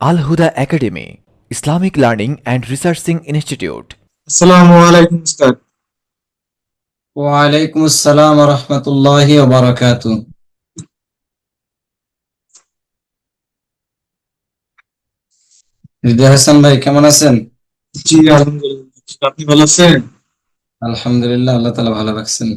Al Huda Academy, Islamic Learning and Researching Institute. আসসালামু আলাইকুম উস্তাদ। ওয়ালাইকুম আসসালাম ওয়া রাহমাতুল্লাহি ওয়া বারাকাতুহু। হৃদয় হাসান ভাই কেমন আছেন? জি আলহামদুলিল্লাহ, আপনি ভালো আছেন? আলহামদুলিল্লাহ, আল্লাহ তাআলা ভালো রাখছেন।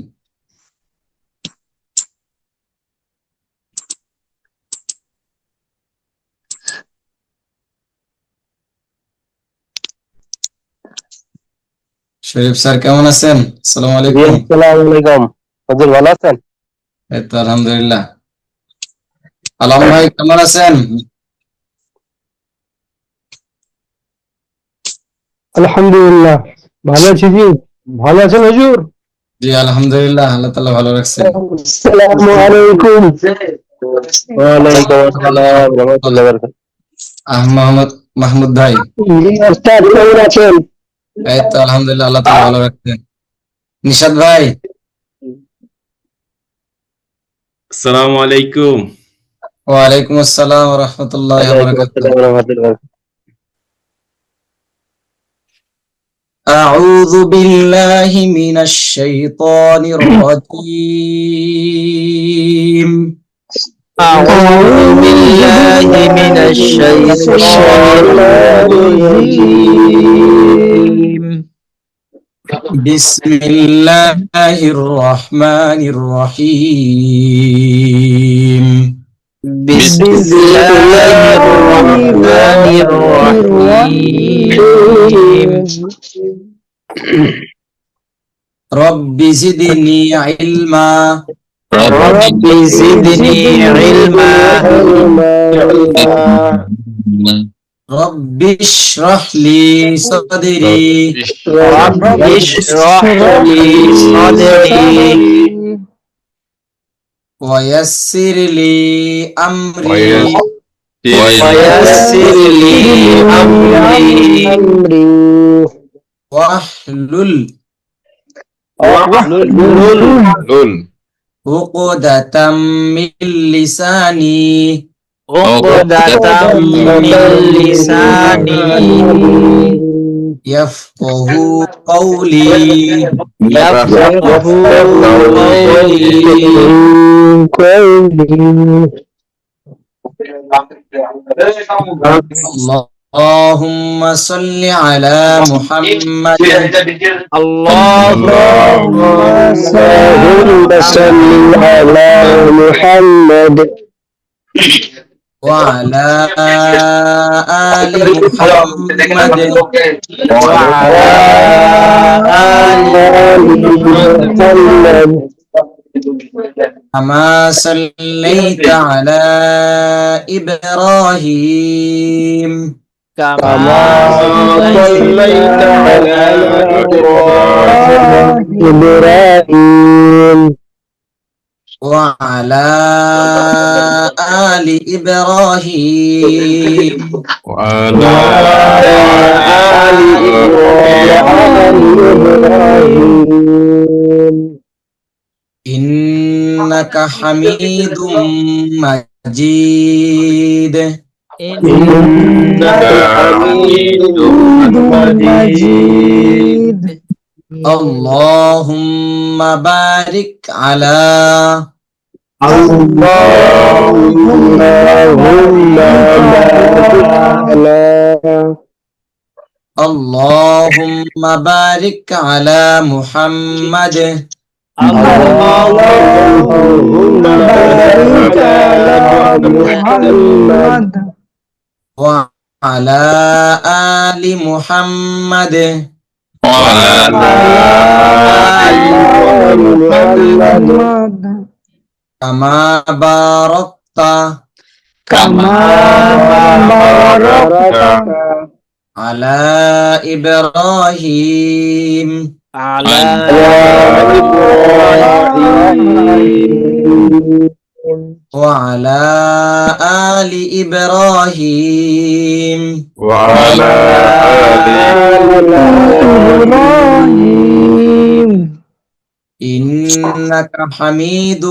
শরীফ স্যার কেমন আছেন? আসসালামু আলাইকুম। আসসালামু আলাইকুম। হুজুর ভালো আছেন? এই তো আলহামদুলিল্লাহ। আলম ভাই কেমন আছেন? আলহামদুলিল্লাহ ভালো আছি জি। ভালো আছেন হুজুর? জি আলহামদুলিল্লাহ, আল্লাহ তাআলা ভালো রাখছেন। আসসালামু আলাইকুম। ওয়া আলাইকুম আসসালাম ওয়া রাহমাতুল্লাহি ওয়া বারাকাতুহু। মোহাম্মদ মাহমুদ ভাই। উস্তাদ কেমন আছেন? এই তো আলহামদুলিল্লাহ, আল্লাহ তাআলা ভালো রাখছেন। নিশাদ ভাই। আসসালামু আলাইকুম। ওয়ালাইকুম আসসালাম ওয়া রাহমাতুল্লাহি ওয়া ওয়ালাইকুম বারাকাতুহু। আসসালাম ওয়া রাহমাতুল্লাহি ওয়া বারাকাতুহু। أعوذ بالله من الشيطان الرجيم. أعوذ بالله من الشيطان الرجيم. بسم الله الرحمن الرحيم. بسم الله الرحمن الرحيم. رب زدني علما. رب زدني علما. رب اشرح لي صدري. رب اشرح لي صدري. ويسر لي أمري. ويسر لي أمري. واحلل لول عقدة من لساني. عقدة من لساني يفقه قولي. يفقه اللهم صل على محمد. اللهم صل على محمد وعلى آل محمد. وعلى آل محمد كما صليت على إبراهيم. كما صليت على إبراهيم وعلى آل إبراهيم وعلى آل إبراهيم إنك حميد مجيد. إنك حميد مجيد. اللهم بارك على. اللهم اللهم بارك على محمد. اللهم بارك على محمد وعلى آل محمد. وعلى آل محمد كما باركت كما باركت على إبراهيم على إبراهيم وعلى آل إبراهيم وعلى إبراهيم إنك حميد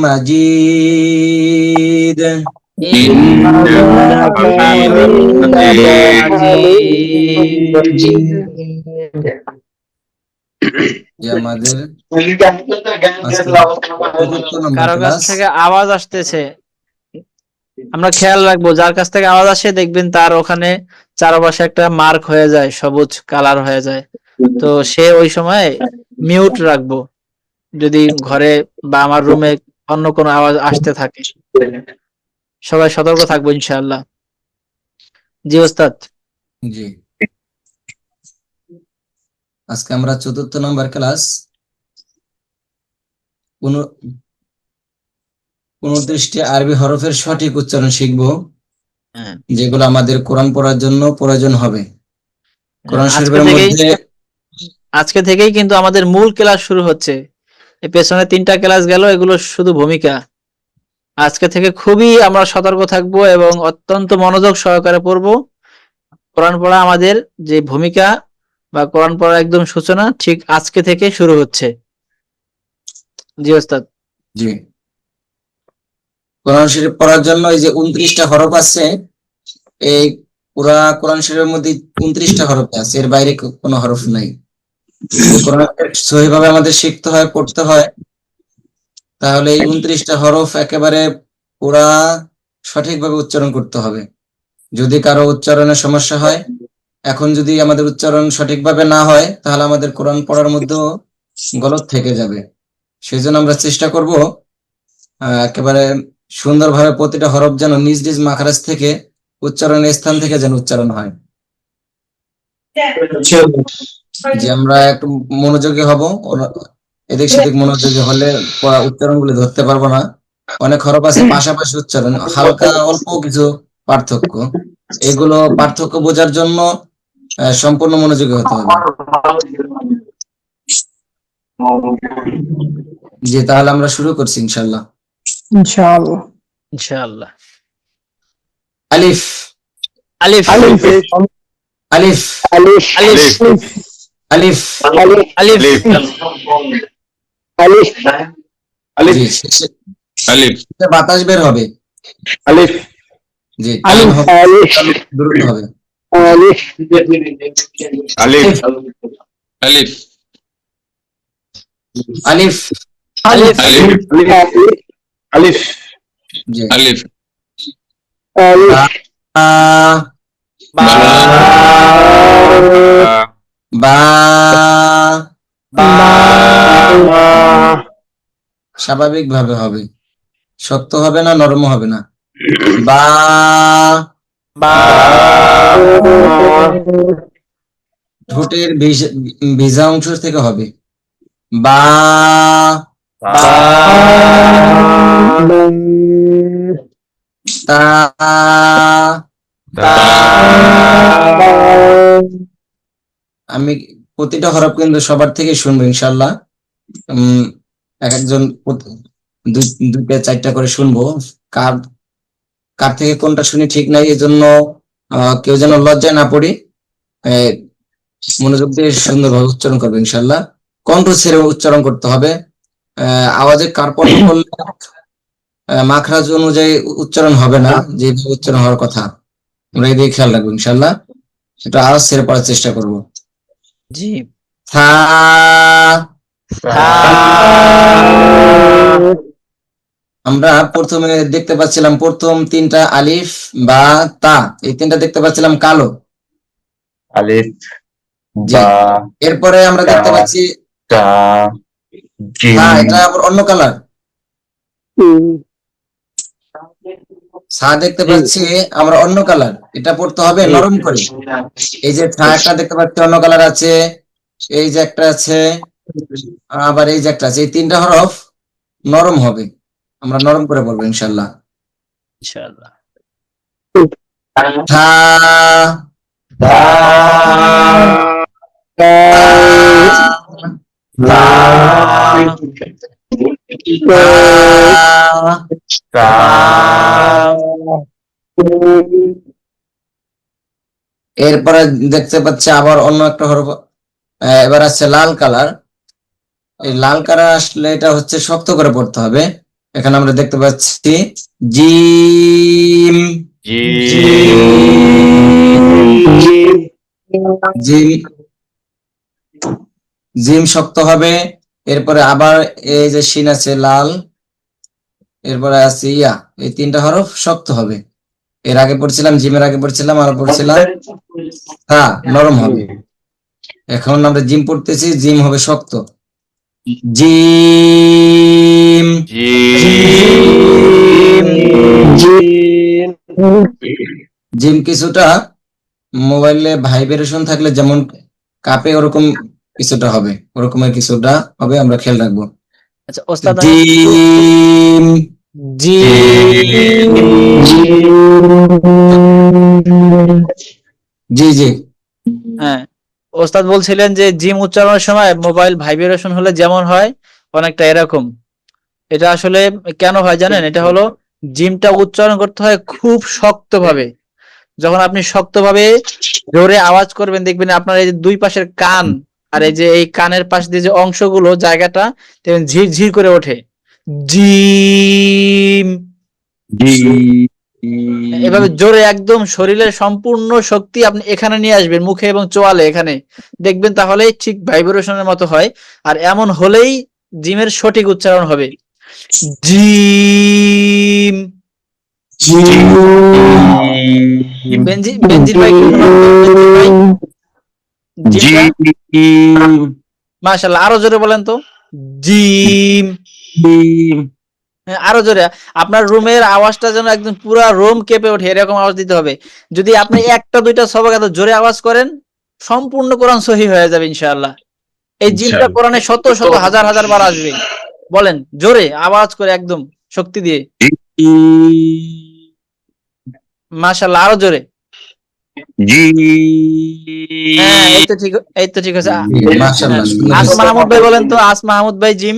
مجيد. যে আমাদের কারো কাছ থেকে আওয়াজ আসতেছে, আমরা খেয়াল রাখবো। যার কাছ থেকে আওয়াজ আসে দেখবেন তার ওখানে চারপাশে একটা মার্ক হয়ে যায়, সবুজ কালার হয়ে যায়। তো সে ওই সময় মিউট রাখবো যদি ঘরে বা আমার রুমে অন্য কোনো আওয়াজ আসতে থাকে। সবাই সতর্ক থাকবো ইনশাআল্লাহ। জি ওস্তাদ। জি, আজকে আমরা ৪র্থ নম্বর ক্লাস ২৯টি আরবি হরফের সঠিক উচ্চারণ শিখবো, হ্যাঁ, যেগুলো আমাদের কোরআন পড়ার জন্য প্রয়োজন হবে। কোরআন আজকে শরীফের থেকেই মধ্যে আজকে থেকেই কিন্তু আমাদের মূল ক্লাস শুরু হচ্ছে। এই পেছনে 3টা ক্লাস গেল, এগুলো শুধু ভূমিকা। আজকে থেকে খুবই আমরা সতর্ক থাকবো এবং অত্যন্ত মনোযোগ সহকারে পড়বো। কোরআন পড়া আমাদের যে ভূমিকা বা কোরআন পড়ার একদম সূচনা ঠিক আজকে থেকে শুরু হচ্ছে। জি ওস্তাদ। জি, কোরআন শরীফ পড়ার জন্য এই যে 29টা হরফ আছে, এই পুরা কোরআন শরীফের মধ্যে 29টা হরফ আছে, এর বাইরে কোনো হরফ নাই। কোরআন সহিভাবে আমাদের শিখতে হয়, পড়তে হয়, তাহলে এই 29টা হরফ একেবারে পুরা সঠিকভাবে উচ্চারণ করতে হবে। যদি কারো উচ্চারণের সমস্যা হয়, এখন যদি আমাদের উচ্চারণ সঠিকভাবে না হয়, তাহলে আমাদের কোরআন পড়ার মধ্যেও গলত থেকে যাবে। সেই জন্য আমরা চেষ্টা করব একেবারে সুন্দরভাবে প্রতিটা হরফ যেন নিজ নিজ মাখরাজ থেকে, উচ্চারণের স্থান থেকে যেন উচ্চারণ হয়। যে আমরা একটু মনোযোগী হব, এদিক সেদিক মনোযোগী হলে উচ্চারণ গুলি ধরতে পারবো না। অনেক হরফ আছে পাশাপাশি উচ্চারণ, হালকা অল্প কিছু পার্থক্য, এগুলো পার্থক্য বোঝার জন্য সম্পূর্ণ মনোযোগী হতে হবে। জি, তাহলে আমরা শুরু করছি ইনশাল্লাহ। ইনশাআল্লাহ। ইনশাআল্লাহ। আলিফ আলিফ আলিফ আলিফ আলিফ আলিফ আলিফ আলিফ আলিফ জি, শেষে আলিফ বাতাস বের হবে। আলিফ জি, আলিফ আলিফ দ্রুত হবে। আলিফ আলিফ আলিফ আলিফ আলিফ আলিফ আলিফ জি, আলিফ আলিফ আ, বা বা, বা স্বাভাবিক ভাবে হবে, শক্ত হবে না, নরম হবে না। বা, বা ঠোঁটের ভিজা অংশ থেকে হবে। বা, তা, আমি প্রতিটা হরফ কিন্তু সবার থেকে শুনবো ইনশাল্লাহ। এক একজন দুইটা চারটা করে শুনবো, কার কার থেকে কোনটা শুনি ঠিক নাই, এজন্য কেউ যেন লজ্জায় না পড়ি, মনোযোগ দিয়ে সুন্দরভাবে উচ্চারণ করবে ইনশাল্লাহ। কণ্ঠ ছেড়ে উচ্চারণ করতে হবে। আওয়াজে কার্পণ্য করলে মাখরাজ অনুযায়ী উচ্চারণ হবে না, যেভাবে উচ্চারণ হওয়ার কথা। আমরা এদিকে খেয়াল রাখবো ইনশাল্লাহ। একটু আওয়াজ ছেড়ে পড়ার চেষ্টা করবো। জি থা, আমরা প্রথমে দেখতে পাচ্ছিলাম প্রথম 3টা আলিফ বা তা, এই 3টা দেখতে পাচ্ছিলাম কালো। আলিফ জি, এরপরে আমরা দেখতে পাচ্ছি তা জিম এটা আবার অন্য কালার। সা দেখতে পাচ্ছি আমরা অন্য কালার, এটা পড়তে হবে নরম করে। এই যে একটা দেখতে পাচ্ছি অন্য কালার আছে, এই যে একটা আছে, আবার এই যে একটা আছে, এই 3টা হরফ নরম হবে, আমরা নরম করে বলবো ইনশাল্লাহ। ইনশাআল্লাহ। থা, এরপরে দেখতে পাচ্ছি আবার অন্য একটা হরফ, এবার আছে লাল কালার। এই লাল কালার আসলে এটা হচ্ছে শক্ত করে পড়তে হবে, এখানে আমরা দেখতে পাচ্ছি জিম, জিম, জিম শক্ত হবে। এরপরে আবার এই যে শিন আছে লাল, এরপরে আছে ইয়া, এই তিনটা হরফ শক্ত হবে। এর আগে পড়ছিলাম জিমের আগে পড়ছিলাম আর পড়ছিলাম হ্যাঁ নরম হবে। এখন আমরা জিম পড়তেছি, জিম হবে শক্ত। জিম, জিম কিছুটা মোবাইলে ভাইব্রেশন থাকলে যেমন কাঁপে ওরকম কিছুটা হবে, ওরকমের কিছুটা হবে, আমরা খেয়াল রাখবো। আচ্ছা ওস্তাদ, জিম, জি জি জি হ্যাঁ, ওস্তাদ বলছিলেন যে জিম উচ্চারণের সময় মোবাইল ভাইব্রেশন হলে যেমন হয় অনেকটা এরকম। এটা আসলে কেন হয় জানেন? এটা হলো জিমটা উচ্চারণ করতে হয় খুব শক্তভাবে। যখন আপনি শক্তভাবে জোরে আওয়াজ করবেন, দেখবেন আপনার এই যে দুই পাশের কান আর এই যে এই কানের পাশ দিয়ে যে অংশগুলো জায়গাটা দেখবেন ঝিরঝির করে ওঠে। জিম, এভাবে জোরে একদম শরীরের সম্পূর্ণ শক্তি আপনি এখানে নিয়ে আসবেন, মুখে এবং চোয়ালে এখানে দেখবেন, তাহলে ঠিক ভাইব্রেশনের মতো হয়। আর এমন হলেই জিমের সঠিক উচ্চারণ হবে। জিম, বেনজির ভাই মাশাআল্লাহ, আরো জোরে বলেন তো। জিম, আরো জোরে। আপনার রুমের আওয়াজটা যেন একদম পুরো রুম কেঁপে ওঠে এরকম আওয়াজ দিতে হবে। যদি আপনি একটা দুইটা সবক এত জোরে আওয়াজ করেন, সম্পূর্ণ কোরআন সহি হয়ে যাবে ইনশাআল্লাহ। এই জিমটা কোরআনে শত শত হাজার হাজার বার আসবে। বলেন জোরে আওয়াজ করে একদম শক্তি দিয়ে। মাশাআল্লাহ, আরো জোরে। হ্যাঁ, এই তো ঠিক আছে। মাশাআল্লাহ। আসমা মাহমুদ ভাই বলেন তো, আসমা মাহমুদ ভাই জিম।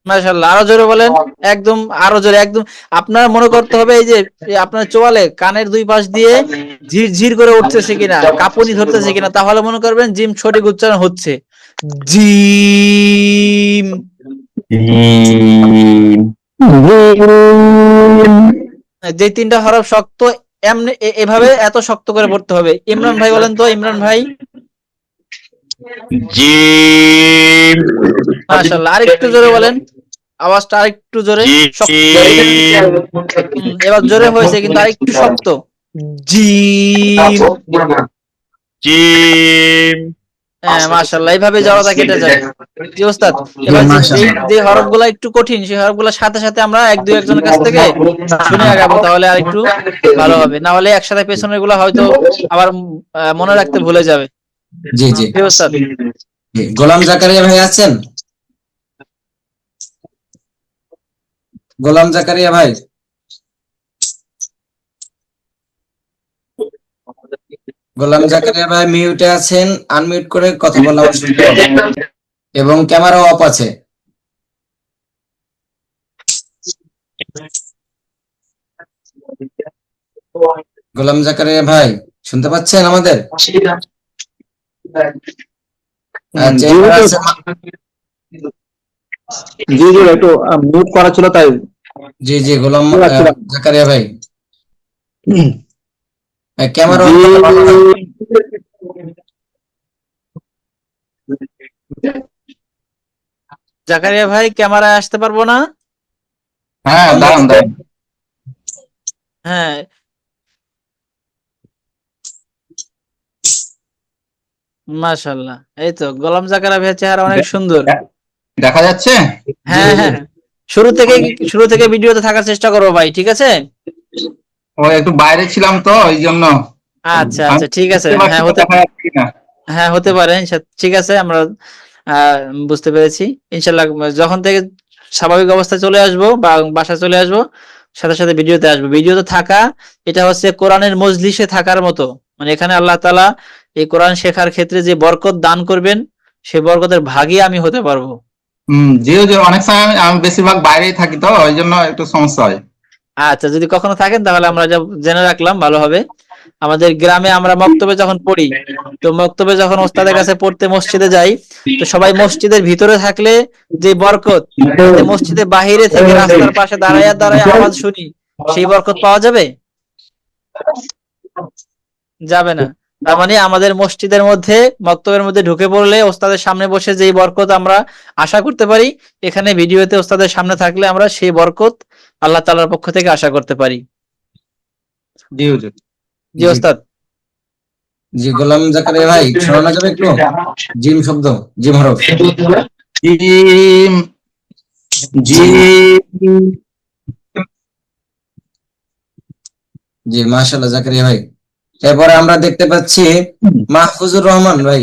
মাশাআল্লাহ, আরো জোরে বলেন, একদম আরো জোরে, একদম। আপনার মনে করতে হবে এই যে আপনার চোয়ালে কানের দুই পাশ দিয়ে ঝিরঝির করে উঠতেছে কিনা, কাঁপুনি ধরতেছে কিনা, তাহলে মনে করবেন জিম সঠিক উচ্চারণ হচ্ছে। জিম, যে তিনটা হরফ শক্ত, এমনি এভাবে এত শক্ত করে পড়তে হবে। ইমরান ভাই বলেন তো, ইমরান ভাই। মাশাআল্লাহ, আরেকটু জোরে বলেন, আওয়াজটা আরেকটু জোরে। এবার জোরে হয়েছে কিন্তু আরেকটু শক্ত। জিম, হ্যাঁ মাশাআল্লাহ, এইভাবে জড়তা কেটে যায়। জি ওস্তাদ, এবার যে হরফগুলো একটু কঠিন সেই হরফগুলোর সাথে সাথে আমরা একজনের কাছ থেকে শুনে আগাবো, তাহলে আরেকটু ভালো হবে। না হলে একসাথে পেছনের গুলো হয়তো আবার মনে রাখতে ভুলে যাবে। জি জি জি ওস্তাদ। গোলাম জাকারিয়া ভাই আছেন? গোলাম জাকারিয়া ভাই, গোলাম জাকারিয়া ভাই মিউটে আছেন, আনমিউট করে কথা বলা শুনতে হবে এবং ক্যামেরা অফ আছে। গোলাম জাকারিয়া ভাই শুনতে পাচ্ছেন আমাদের? আচ্ছা, এবার আছে জি জি, একটু মিউট করা ছিল তাই। জি জি গোলাম জাকারিয়া ভাই, ক্যামেরা অন করলে ভালো হয়। জাকারিয়া ভাই ক্যামেরায় আসতে পারবো না। হ্যাঁ দাঁড়ান দাঁড়ান। হ্যাঁ, মাশাআল্লাহ, এই তো গোলাম জাকারিয়া ভাইয়ের চেহারা অনেক সুন্দর। দেখা যাচ্ছে? হ্যাঁ হ্যাঁ, শুরু থেকে ভিডিওতে থাকার চেষ্টা করবো ভাই, ঠিক আছে? ওই একটু বাইরে ছিলাম তো ওই জন্য। আচ্ছা আচ্ছা, ঠিক আছে। হ্যাঁ দেখা যাচ্ছে কিনা? হ্যাঁ হতে পারে, ঠিক আছে, আমরা বুঝতে পেরেছি। ইনশাল্লাহ যখন থেকে স্বাভাবিক অবস্থায় চলে আসবো বা বাসায় চলে আসবো, সাথে সাথে ভিডিওতে আসবো। ভিডিওতে থাকা এটা হচ্ছে কোরআনের মজলিসে থাকার মতো। মানে এখানে আল্লাহ তাআলা এই কোরআন শেখার ক্ষেত্রে যে বরকত দান করবেন, সে বরকতের ভাগী আমি হতে পারবো। জিও জিও, অনেক সময় আমি বেশিরভাগ বাইরেই থাকি তো ওই জন্য একটু সমস্যা হয়। আচ্ছা, যদি কখনো থাকেন তাহলে আমরা যা জেনে রাখলাম ভালো হবে। আমাদের গ্রামে আমরা মক্তবে যখন পড়ি, তো মক্তবে যখন ওস্তাদের কাছে পড়তে মসজিদে যাই, তো সবাই মসজিদের ভিতরে থাকলে যে বরকত, সাথে মসজিদের বাহিরে থেকে রাস্তার পাশে দাঁড়ায় দাঁড়ায় আওয়াজ শুনি, সেই বরকত পাওয়া যাবে? যাবে না। তার মানে আমাদের মসজিদের মধ্যে, মক্তবের মধ্যে ঢুকে পড়লে ওস্তাদের সামনে বসে যেই বরকত আমরা আশা করতে পারি, এখানে ভিডিওতে ওস্তাদের সামনে থাকলে আমরা সেই বরকত আল্লাহ তাআলার পক্ষ থেকে আশা করতে পারি। জি হুজুর। জি ওস্তাদ। জি গোলাম জাকারিয়া ভাই, শোনানো যাবে একটু? জিম শব্দ, জিম হরফ। Gym, gym. জি মাশাআল্লাহ জাকারিয়া ভাই। এরপরে আমরা দেখতে পাচ্ছি মাহফুজুর রহমান ভাই।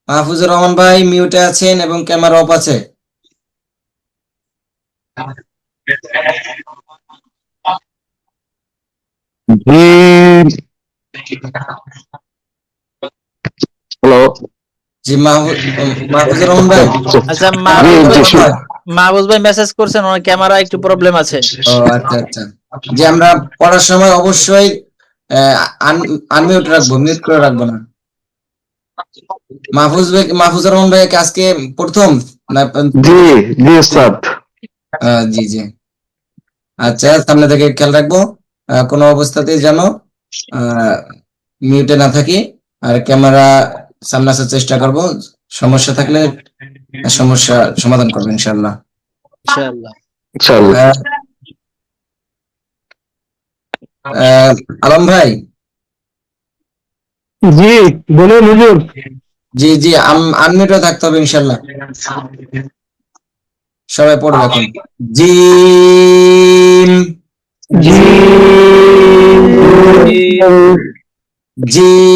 মাহফুজুর রহমান ভাই মিউটে আছেন এবং ক্যামেরা অফ আছে। হ্যালো, জি মাহফুজুর রহমান ভাই। আচ্ছা, মাহবুব ভাই মেসেজ করছেন, ওনার ক্যামেরা একটু প্রবলেম আছে। ও আচ্ছা আচ্ছা। যে আমরা পড়ার সময় অবশ্যই আনমিউট রাখবো, মিউট করে রাখবো না। মাহফুজুর রহমান ভাই আজকে প্রথম না? জি জি স্যার। জি জি আচ্ছা, সামনে থেকে খেয়াল রাখবো, কোনো অবস্থাতেই যেন মিউটে না থাকি, আর ক্যামেরা সামনে আসার চেষ্টা করব। সমস্যা থাকলে সমস্যা সমাধান করবো ইনশাআল্লাহ। ইনশাআল্লাহ। আলম ভাই। জি বলুন হুজুর। জি জি আনমিউটে থাকতে হবে ইনশাআল্লাহ। সবাই পড়বে এখন। Gym, gym.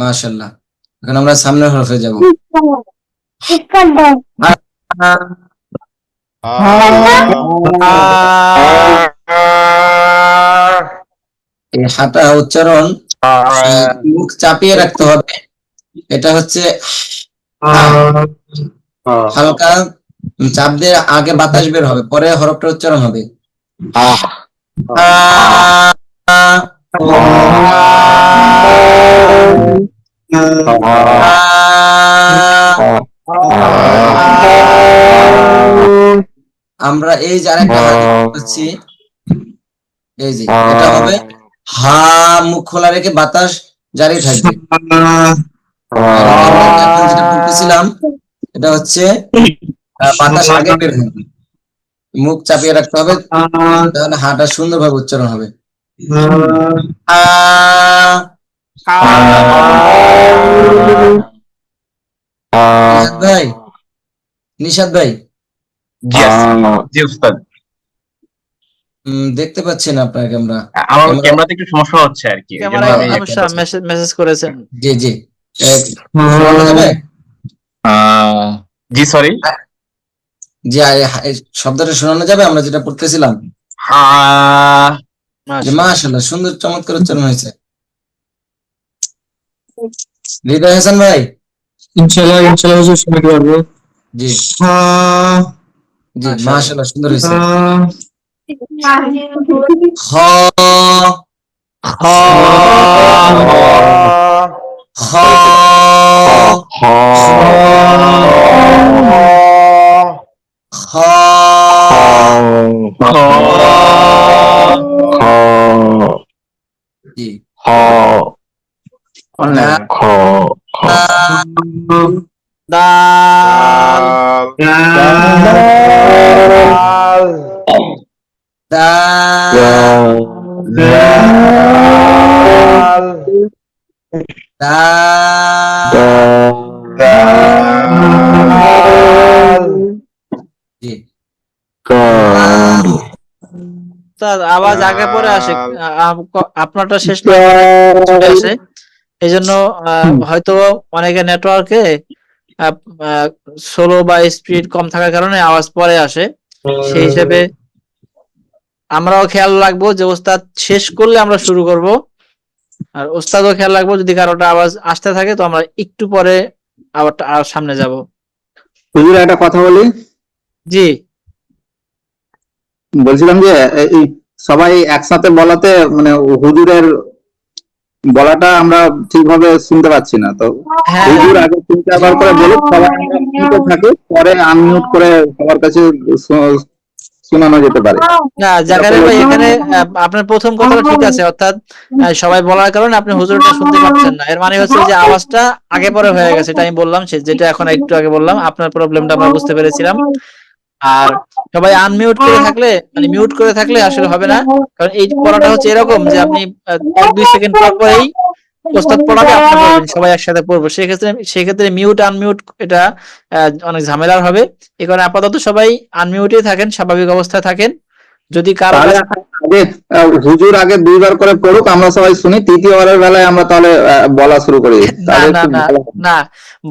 মাশাআল্লাহ। এখন আমরা সামনের হরফে যাব। এই হাঁটা উচ্চারণ মুখ চাপিয়ে রাখতে হবে। এটা হচ্ছে হালকা চাপ দিয়ে আগে বাতাস বের হবে, পরে হরফটা উচ্চারণ হবে। আমরা এই যে আরেকটা পাচ্ছি, এই যে এটা হবে হা, মুখ খোলা রেখে বাতাস জারি থাকবে। এখন যেটা পড়তেছিলাম এটা হচ্ছে বাতাস আগে বের হবে, মুখ চাপিয়ে রাখতে হবে, তাহলে হাটা সুন্দরভাবে উচ্চারণ হবে। ভাই, নিশাদ ভাই। জি উস্তাদ। দেখতে পাচ্ছি না আপনার ক্যামেরা। আমার ক্যামেরাতে একটু সমস্যা হচ্ছে আর কি। ক্যামেরায় সমস্যা, মেসেজ করেছেন। জি জি শোনানো যাবে? জি সরি। জি শব্দটা শোনানো যাবে আমরা যেটা পড়তেছিলাম? মাশাআল্লাহ, সুন্দর চমৎকার উচ্চারণ হয়েছে। হৃদয় হাসান ভাই। ইনশাআল্লাহ হুজুর শুনতে পারবো। জি জি মাশাআল্লাহ, সুন্দর হয়েছে। খ, খ, খ, খ, জি দাল, আওয়াজ আগে পরে আসে, আপনারটা শেষ চলে আসে, এই জন্য হয়তো অনেকে নেটওয়ার্কে স্লো বা স্পিড কম থাকার কারণে আওয়াজ পরে আসে। সেই হিসেবে আমরাও খেয়াল রাখবো যে ওস্তাদ শেষ করলে আমরা শুরু করব, আর ওস্তাদও খেয়াল রাখবো যদি কারোটা আওয়াজ আসতে থাকে তো আমরা একটু পরে আবার আর সামনে যাব। হুজুর একটা কথা বলি, জি বলছিলাম যে এই সবাই একসাথে বলাতে মানে হুজুরের বলাটা আমরা ঠিকভাবে শুনতে পাচ্ছি না, তো হ্যাঁ হুজুর আগে 3-4 বার করে বলুক, সবাই আমরা মিউটে থাকি, পরে আনমিউট করে সবার কাছে শোনানো যেতে পারে। না জাকারিয়া ভাই, এখানে আপনার প্রথম কথাটা ঠিক আছে, অর্থাৎ সবাই বলার কারণে আপনি হুজুরটা শুনতে পাচ্ছেন না, এর মানে হচ্ছে যে আওয়াজটা আগে পরে হয়ে গেছে, এটা আমি বললাম, যেটা এখন একটু আগে বললাম, আপনার প্রবলেমটা আমরা বুঝতে পেরেছিলাম। আর সবাই আনমিউট করে থাকলে, মানে মিউট করে থাকলে আসলে হবে না, কারণ এই পড়াটা হচ্ছে এরকম যে আপনি 1-2 সেকেন্ড পর পরেই ওস্তাদ পড়াবে, আপনি পড়বেন, সবাই একসাথে পড়বো, সেক্ষেত্রে মিউট আনমিউট এটা অনেক ঝামেলার হবে। এই কারণে আপাতত সবাই আনমিউটেই থাকেন, স্বাভাবিক অবস্থায় থাকেন। যদি কারো তাহলে কাছে আগে হুজুর আগে 2 বার করে পড়ুক, আমরা সবাই শুনি, তৃতীয়বারের বেলায় আমরা তাহলে বলা শুরু করি, না তাহলে না খুব না ভালো হবে। না,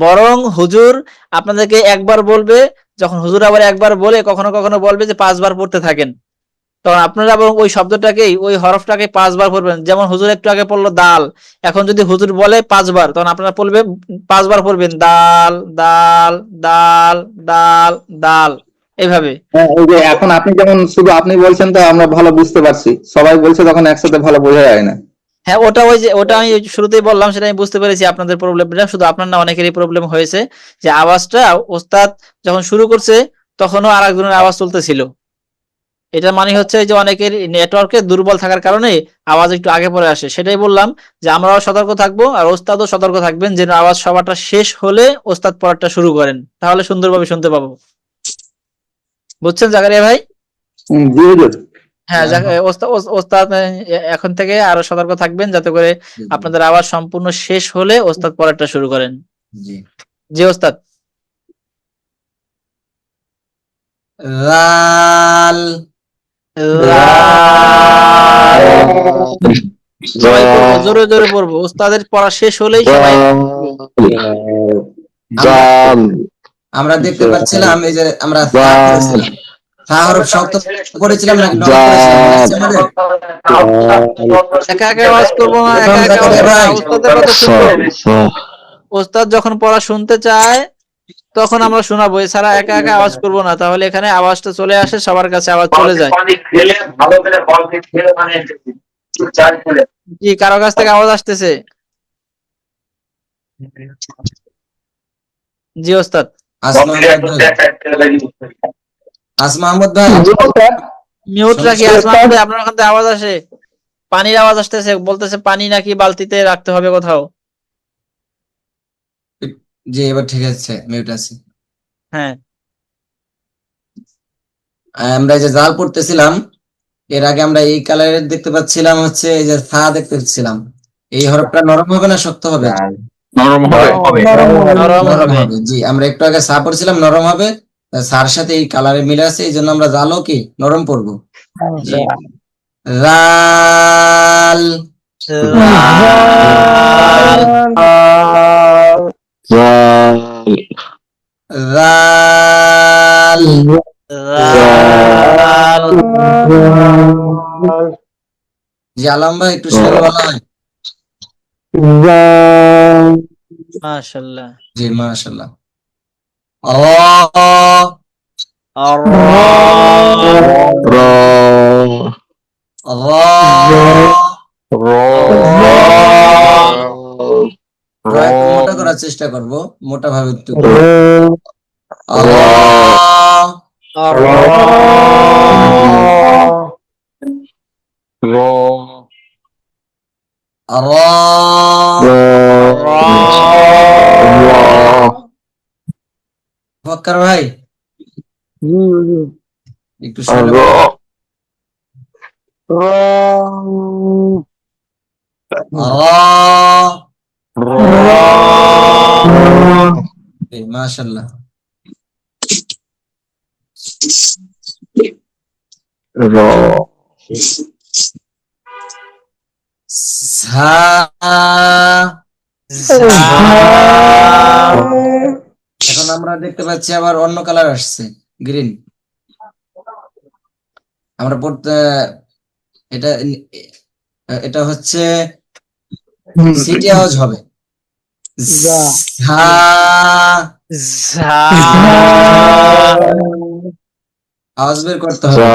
বরং হুজুর আপনাদেরকে একবার বলবে, যখন হুজুর আবার একবার বলে কখনো কখনো বলবে যে 5 বার পড়তে থাকেন, তখন আপনারা বরং ওই শব্দটাকেই, ওই হরফটাকে 5 বার পড়বেন। যেমন হুজুর একটু আগে পড়লো দাল, এখন যদি হুজুর বলে 5 বার, তখন আপনারা পড়বেন 5 বার পড়বেন দাল দাল দাল দাল দাল, এইভাবে। হ্যাঁ, এই যে এখন আপনি যেমন শুধু আপনি বলছেন তো আমরা ভালো বুঝতে পারছি, সবাই বলছে তখন একসাথে ভালো বোঝা যায় না। হ্যাঁ, ওটা আমি ওই যে শুরুতেই বললাম, সেটা আমি বুঝতে পেরেছি আপনাদের প্রবলেমটা, শুধু আপনার না অনেকেরই প্রবলেম হয়েছে, যে আওয়াজটা ওস্তাদ যখন শুরু করছে তখনও আরেকজনের আওয়াজ চলতেছিল। এটা মানে হচ্ছে যে অনেকের নেটওয়ার্কে দুর্বল থাকার কারণে আওয়াজ একটু আগে পরে আসে, সেটাই বললাম যে আমরাও সতর্ক থাকবো আর ওস্তাদও সতর্ক থাকবেন, যেন আওয়াজ সবারটা শেষ হলে ওস্তাদ পড়াটা শুরু করেন, তাহলে সুন্দরভাবে শুনতে পাবো। বুঝছেন জাকারিয়া ভাই? জি হুজুর। হ্যাঁ, ওস্তাদ এখন থেকে আরো সতর্ক থাকবেন, যাতে করে আপনাদের আওয়াজ সম্পূর্ণ শেষ হলে ওস্তাদ পড়াটা শুরু করেন। জি। জি ওস্তাদ। লাল লাল। সবাই পড়বো, জোরে জোরে পড়বো, ওস্তাদের পড়া শেষ হলেই সবাই আমরা দেখতে পাচ্ছিলাম এই যে আমরা ফা করেছিলাম, ফা হরফ শক্ত করেছিলাম নাকি নরম করেছিলাম মনে আছে আমাদের? একা একা আওয়াজ করবো না, একা একা আওয়াজ করবো না, ওস্তাদের কথা শুনবো। ওস্তাদ যখন পড়া শুনতে চায় তখন আমরা শোনাবো, এছাড়া একা একা আওয়াজ করবো না, তাহলে এখানে আওয়াজটা চলে আসে, সবার কাছে আওয়াজ চলে যায়। জি, কারো কাছ থেকে আওয়াজ আসতেছে? জি ওস্তাদ। আসমা আহমদ ভাই, মিউট রাখি, আসমা ভাই আপনার ওখান থেকে আওয়াজ আসে, পানির আওয়াজ আসতেছে, বলতেছে পানি নাকি বালতিতে রাখতে হবে কোথাও। জি এবার ঠিক আছে, মিউট আছে। হ্যাঁ আমরা এই যে জাল পড়তেছিলাম, এর আগে আমরা এই কালারের দেখতে পাচ্ছিলাম, হচ্ছে এই যে ফা দেখতে পাচ্ছিলাম, এই হরফটা নরম হবে না শক্ত হবে? নরম হবে। নরম নরম হবে। হবে। জি, আমরা একটু আগে সা পড়ছিলাম নরম হবে, সার সাথে এই কালারে মিলে আছে, এই জন্য আমরা জালও কি নরম পড়বো। জি। রাল রাল জি, আলম ভাই একটু সুর বলা হয়। মাশাআল্লাহ। জি মাশাআল্লাহ। আল্লাহ একটু মোটা করার চেষ্টা করব, মোটা ভাবে একটু আল্লাহ ফক্কর ভাই একটু শুনে মাশাআল্লাহ। এখন আমরা দেখতে পাচ্ছি আবার অন্য কালার আসছে, গ্রিন। আমরা পড়তে এটা এটা হচ্ছে সিটি আওয়াজ হবে, যা। ঝা ঝা আওয়াজ বের করতে হবে,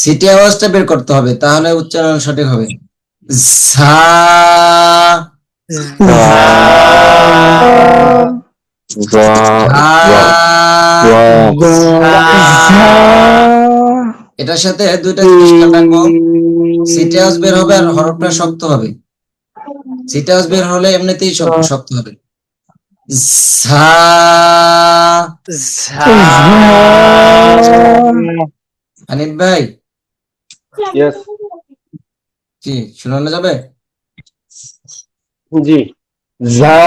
সিটি আওয়াজটা বের করতে হবে, তাহলে উচ্চারণ সঠিক হবে। ঝা এটার সাথে দুইটা জিনিস খেয়াল রাখবো, সিটি আওয়াজ বের হবে আর হরফটা শক্ত হবে। সিটি আওয়াজ বের হলে এমনিতেই শক্ত হবে। ঝা হানিফ ভাই Yes. জি শোনানো যাবে? জি। যা।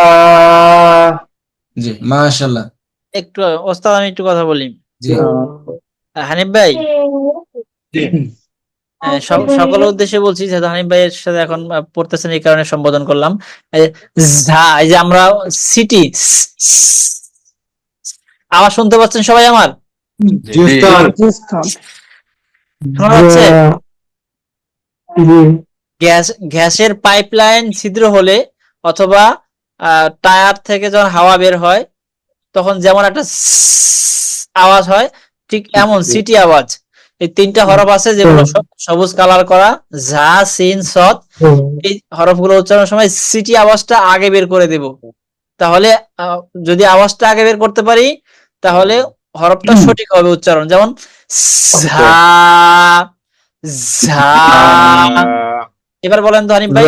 জি মাশাআল্লাহ। একটু ওস্তাদ আমি একটু কথা বলি। জি হানিফ ভাই সকলের উদ্দেশ্যে বলছি, যেহেতু হানিফ ভাইয়ের সাথে এখন পড়তেছেন এই কারণে সম্বোধন করলাম। এই যে আমরা সিটি আওয়াজ শুনতে পাচ্ছেন সবাই আমার? জি উস্তাদ। শোনা যাচ্ছে? জি। গ্যাসের পাইপলাইন ছিদ্র হলে অথবা টায়ার থেকে যখন হাওয়া বের হয় তখন যেমন একটা আওয়াজ হয়, ঠিক এমন সিটি আওয়াজ। এই তিনটা হরফ আছে যেগুলো সবুজ কালার করা, ঝা সিন সদ। এই হরফগুলো উচ্চারণের সময় সিটি আওয়াজটা আগে বের করে দেব। তাহলে যদি আওয়াজটা আগে বের করতে পারি তাহলে হরফটা সঠিক হবে উচ্চারণ। যেমন ঝা ঝা। এবার বলেন তো হানিফ ভাই।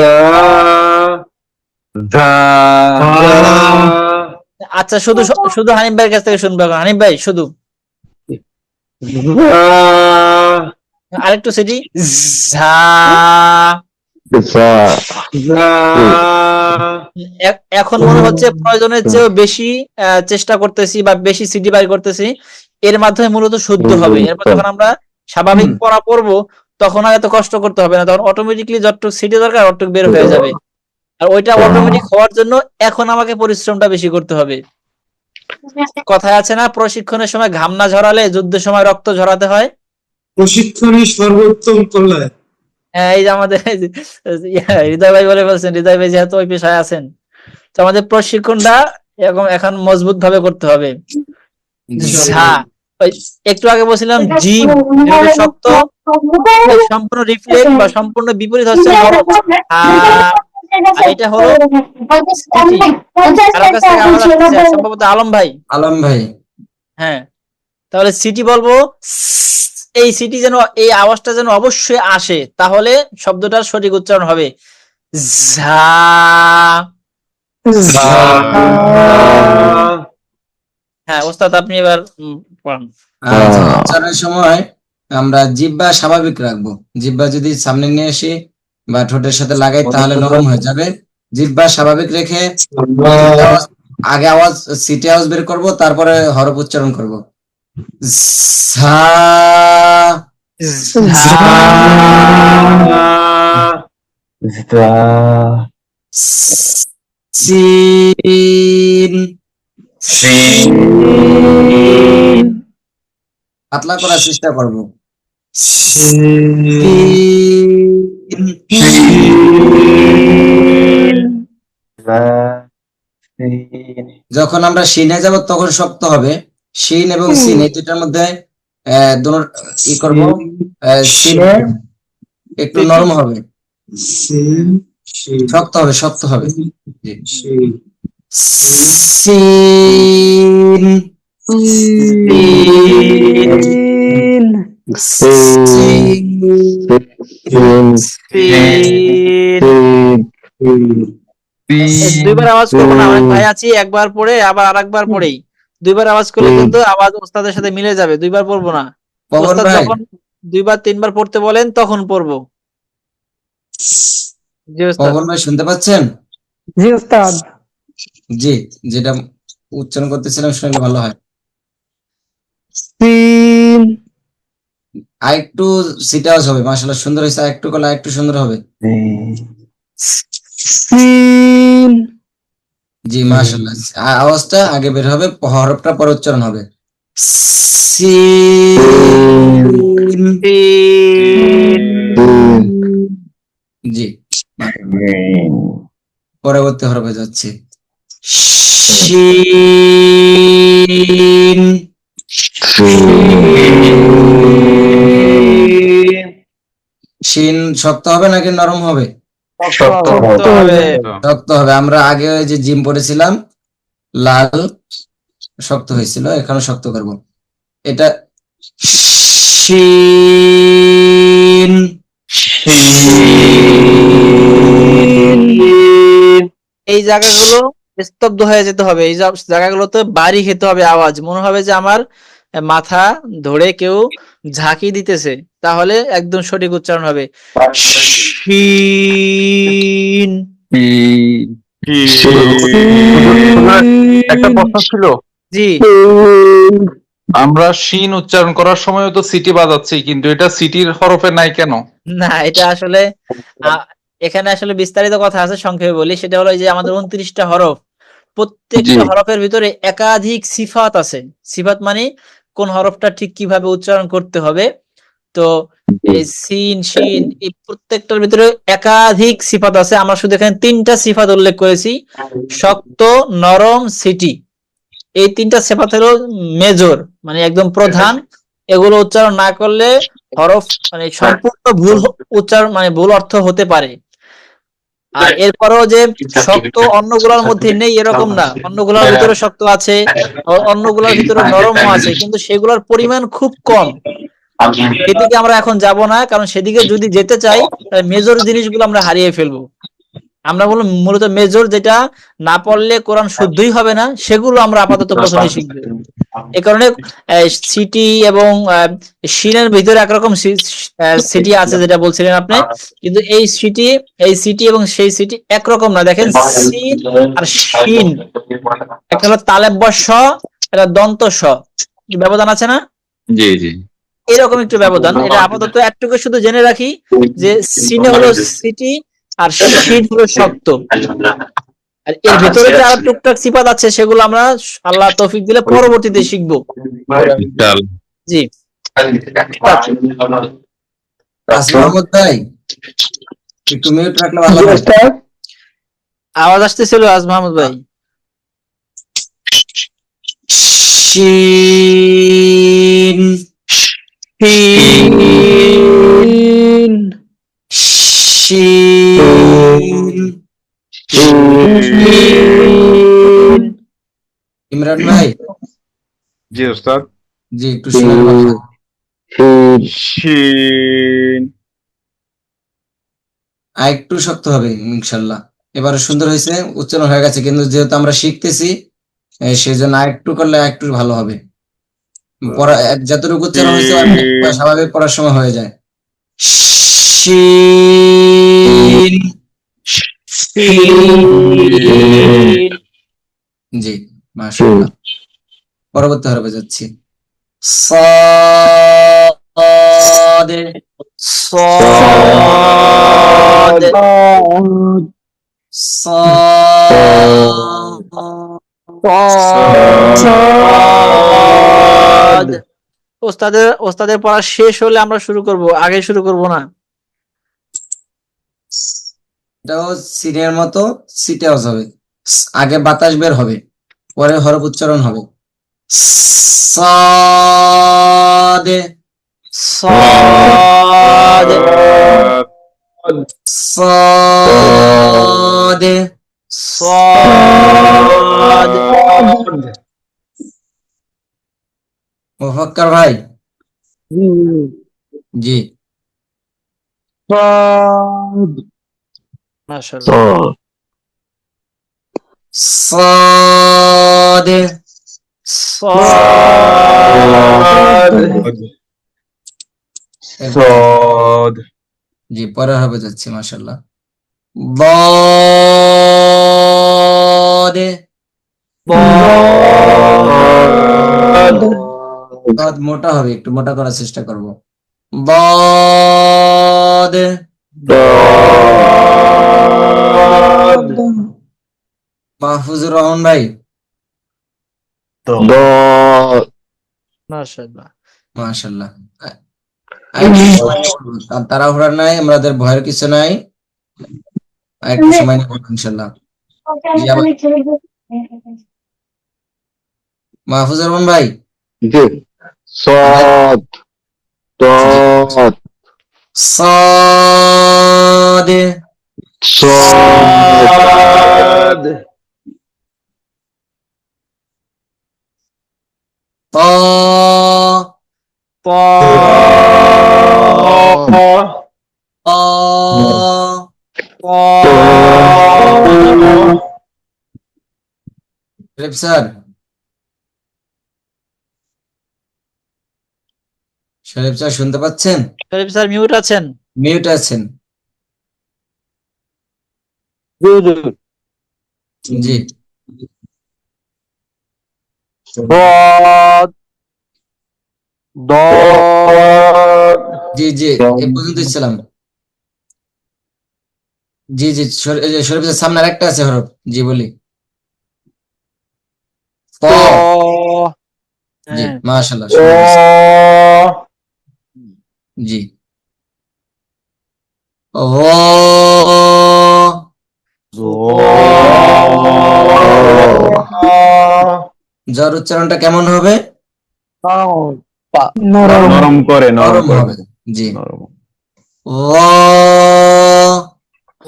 আচ্ছা শুধু শুধু হানিফ ভাইয়ের কাছ থেকে শুনবো এখন। হানিফ ভাই শুধু আরেকটু সিটি ঝা। এখন মনে হচ্ছে প্রয়োজনের চেয়েও বেশি চেষ্টা করতেছি বা বেশি সিটি বাই করতেছি, এর মাধ্যমে মূলত শুদ্ধ হবে। এরপর যখন আমরা স্বাভাবিক পড়া পড়বো তখন আর এত কষ্ট করতে হবে না, তখন অটোমেটিকলি যতটুকু সিটি দরকার অতটুকু বের হয়ে যাবে। আর ওইটা অটোমেটিক হওয়ার জন্য এখন আমাকে পরিশ্রমটা বেশি করতে হবে। কথায় আছে না, প্রশিক্ষণের সময় ঘাম না ঝরালে যুদ্ধের সময় রক্ত ঝরাতে হয়। প্রশিক্ষণই সর্বোত্তম কল্যাণ। হ্যাঁ, এই যে আমাদের হৃদয় ভাই বলে বলছেন, হৃদয় ভাই যেহেতু ওই পেশায় আছেন, তো আমাদের প্রশিক্ষণটা এরকম এখন মজবুত ভাবে করতে হবে। ঝা, ওই একটু আগে বলছিলাম জিম যেভাবে শক্ত, সম্পূর্ণ রিফ্লেক্ট বা সম্পূর্ণ বিপরীত হচ্ছে নরম। আর এটা হলো সিটি। কারোর কাছ থেকে আওয়াজ আসতেছে, সম্ভবত আলম ভাই। আলম ভাই হ্যাঁ, তাহলে সিটি বলবো, এই সিটি যেন, এই আওয়াজটা যেন অবশ্যই আসে, তাহলে শব্দটার সঠিক উচ্চারণ হবে ঝা। হ্যাঁ ওস্তাদ আপনি এবার পড়ান। উচ্চারণের সময় আমরা জিহ্বা স্বাভাবিক রাখবো। জিহ্বা যদি সামনে নিয়ে আসি বা ঠোঁটের সাথে লাগাই তাহলে নরম হয়ে যাবে। জিহ্বা স্বাভাবিক রেখে আগে আওয়াজ সিটি আওয়াজ বের করব, তারপরে হরফ উচ্চারণ করব। ঝা সিন পাতলা করার চেষ্টা করব। যখন আমরা শিনে যাব তখন শক্ত হবে। শিন এবং সিন এই দুটার মধ্যে ই করবো, শিনে একটু নরম হবে, শক্ত হবে, শক্ত হবে। সিন দুইবার আওয়াজ করবো না, অনেক ভাই আছি একবার পড়ে আবার আরেকবার পড়েই। দুইবার আওয়াজ করলে কিন্তু আওয়াজ ওস্তাদের সাথে মিলে যাবে। দুইবার পড়বো না, ওস্তাদ যখন দুইবার তিনবার পড়তে বলেন তখন পড়বো। জি ওস্তাদ। পবন ভাই শুনতে পাচ্ছেন? জি ওস্তাদ। জি, যেটা উচ্চারণ করতেছিলাম শুনলে ভালো হয়। তিন। আরেকটু সিটি আওয়াজ হবে, মাশাআল্লাহ সুন্দর হয়েছে। আরেকটু করলে আরেকটু সুন্দর হবে। তিন। জি মাশাআল্লাহ, আওয়াজটা আগে বের হবে, হরফটা পরে উচ্চারণ হবে। সিন জি পরবর্তী হরফে যাচ্ছি শিন শিন শক্ত হবে নাকি নরম হবে? শক্ত হবে। শক্ত হবে। আমরা আগে ওই যে জিম পড়েছিলাম লাল শক্ত হয়েছিল, এখানে শক্ত করব। এটা শিন এই জায়গাগুলো স্তব্ধ হয়ে যেতে হবে, এই জায়গাগুলোতে বাড়ি খেতে হবে আওয়াজ, মনে হবে যে আমার মাথা ধরে কেউ ঝাঁকি দিতেছে, তাহলে একদম সঠিক উচ্চারণ হবে শিন। একটা প্রশ্ন ছিল, জি আমরা শিন উচ্চারণ করার সময় তো সিটি বাজাচ্ছি, কিন্তু এটা সিটির হরফে নাই কেন? না, এটা আসলে এখানে আসলে বিস্তারিত কথা আছে, সংক্ষেপে বলি। সেটা হলো যে আমাদের 29টা হরফ, প্রত্যেকটা হরফের ভিতরে একাধিক সিফাত আছে। সিফাত মানে কোন হরফটা ঠিক কিভাবে উচ্চারণ করতে হবে। তো এই সিন শিন এই প্রত্যেকটার ভিতরে একাধিক সিফাত আছে। আমরা শুধু এখানে 3টা সিফাত উল্লেখ করেছি, শক্ত, নরম, সিটি। এই 3টা সিফাত হলো মেজর, মানে একদম প্রধান। এগুলো উচ্চারণ না করলে হরফ মানে সম্পূর্ণ ভুল উচ্চারণ, মানে ভুল অর্থ হতে পারে। আর এরপরও যে শক্ত অন্যগুলোর মধ্যে নেই এরকম না, অন্যগুলোর ভিতরে শক্ত আছে, অন্যগুলোর ভিতরে নরমও আছে, কিন্তু সেগুলোর পরিমাণ খুব কম। সেদিকে আমরা এখন যাব না, কারণ সেদিকে যদি যেতে চাই মেজর জিনিসগুলো আমরা হারিয়ে ফেলবো। আমরা বলবো মূলত মেজর, যেটা না পড়লে কোরআন শুদ্ধই হবে না, সেগুলো আমরা আপাতত প্রথমে শিখবো। এই কারণে সিটি এবং শিনের ভিতরে একরকম সিটি আছে যেটা বলছিলেন আপনি, কিন্তু এই সিটি এবং সেই সিটি একরকম না। দেখেন সিন আর শিন, একটা হলো তালেব স, একটা দন্ত স, ব্যবধান আছে না? জি জি। এরকম একটু ব্যবধান। এটা আপাতত একটুকু শুধু জেনে রাখি যে সিনে হলো সিটি আর শিন হলো শক্ত। আর এর ভিতরে যে আরো টুকটাক সিফাত আছে, সেগুলো আমরা আল্লাহ তৌফিক দিলে পরবর্তীতে শিখবো। জি মোহাম্মদ ভাই একটু মিউট রাখলে ভালো হয়। আওয়াজ আসতেছিল আজ মাহমুদ ভাই? শিন শিন শিন ইমরান ভাই জি ওস্তাদ। জি একটু শুনেন কথা। শিন আর একটু শক্ত হবে ইনশাল্লাহ। এবারে সুন্দর হয়েছে, উচ্চারণ হয়ে গেছে, কিন্তু যেহেতু আমরা শিখতেছি সেই জন্য আরেকটু করলে একটু ভালো হবে। পড়া যতটুকু উচ্চারণ হয়েছে স্বাভাবিক পড়ার সময় হয়ে যায়। শিন জি মাশাআল্লাহ। পরবর্তী হরফে যাচ্ছি صاد صاد صاد ওস্তাদের পড়া শেষ হলে আমরা শুরু করব, আগে শুরু করব না। এটাও সিনের মতো সিটে আওয়াজ হবে, আগে বাতাস বের হবে, পরে হরফ উচ্চারণ হবে। صاد صاد صاد صاد মুফাক্কার ভাই জি মাশাআল্লাহ। صاد صاد জি পরে হবে যাচ্ছে মাশাআল্লাহ। ضاد ضاد মোটা হবে, একটু মোটা করার চেষ্টা করব। ضاد মাহফুজুর রহমান ভাই মাশাআল্লাহ। মাশাআল্লাহ। তাড়াহুড়া নাই, আমাদের ভয়ের কিছু নাই, আর একটু সময় নেব ইনশাল্লাহ। জি, আবার মাহফুজুর রহমান ভাই, জি সদ তদ صاد সদ طا প طا প রেপ স্যার, শরীফ স্যার শুনতে পাচ্ছেন? শরীফ স্যার মিউট আছেন। মিউট আছেন। জি সদ দদ জি জি এ পর্যন্ত ছিলাম। জি জি শরীফ স্যার সামনে আরেকটা আছে হরফ। জি বলি ত। ত জি হ্যাঁ, মাশাআল্লাহ ত সুন্দর হয়েছে। জি র জ্বর উচ্চারণটা কেমন হবে? নরম করে নরম হবে। জি নরম র ও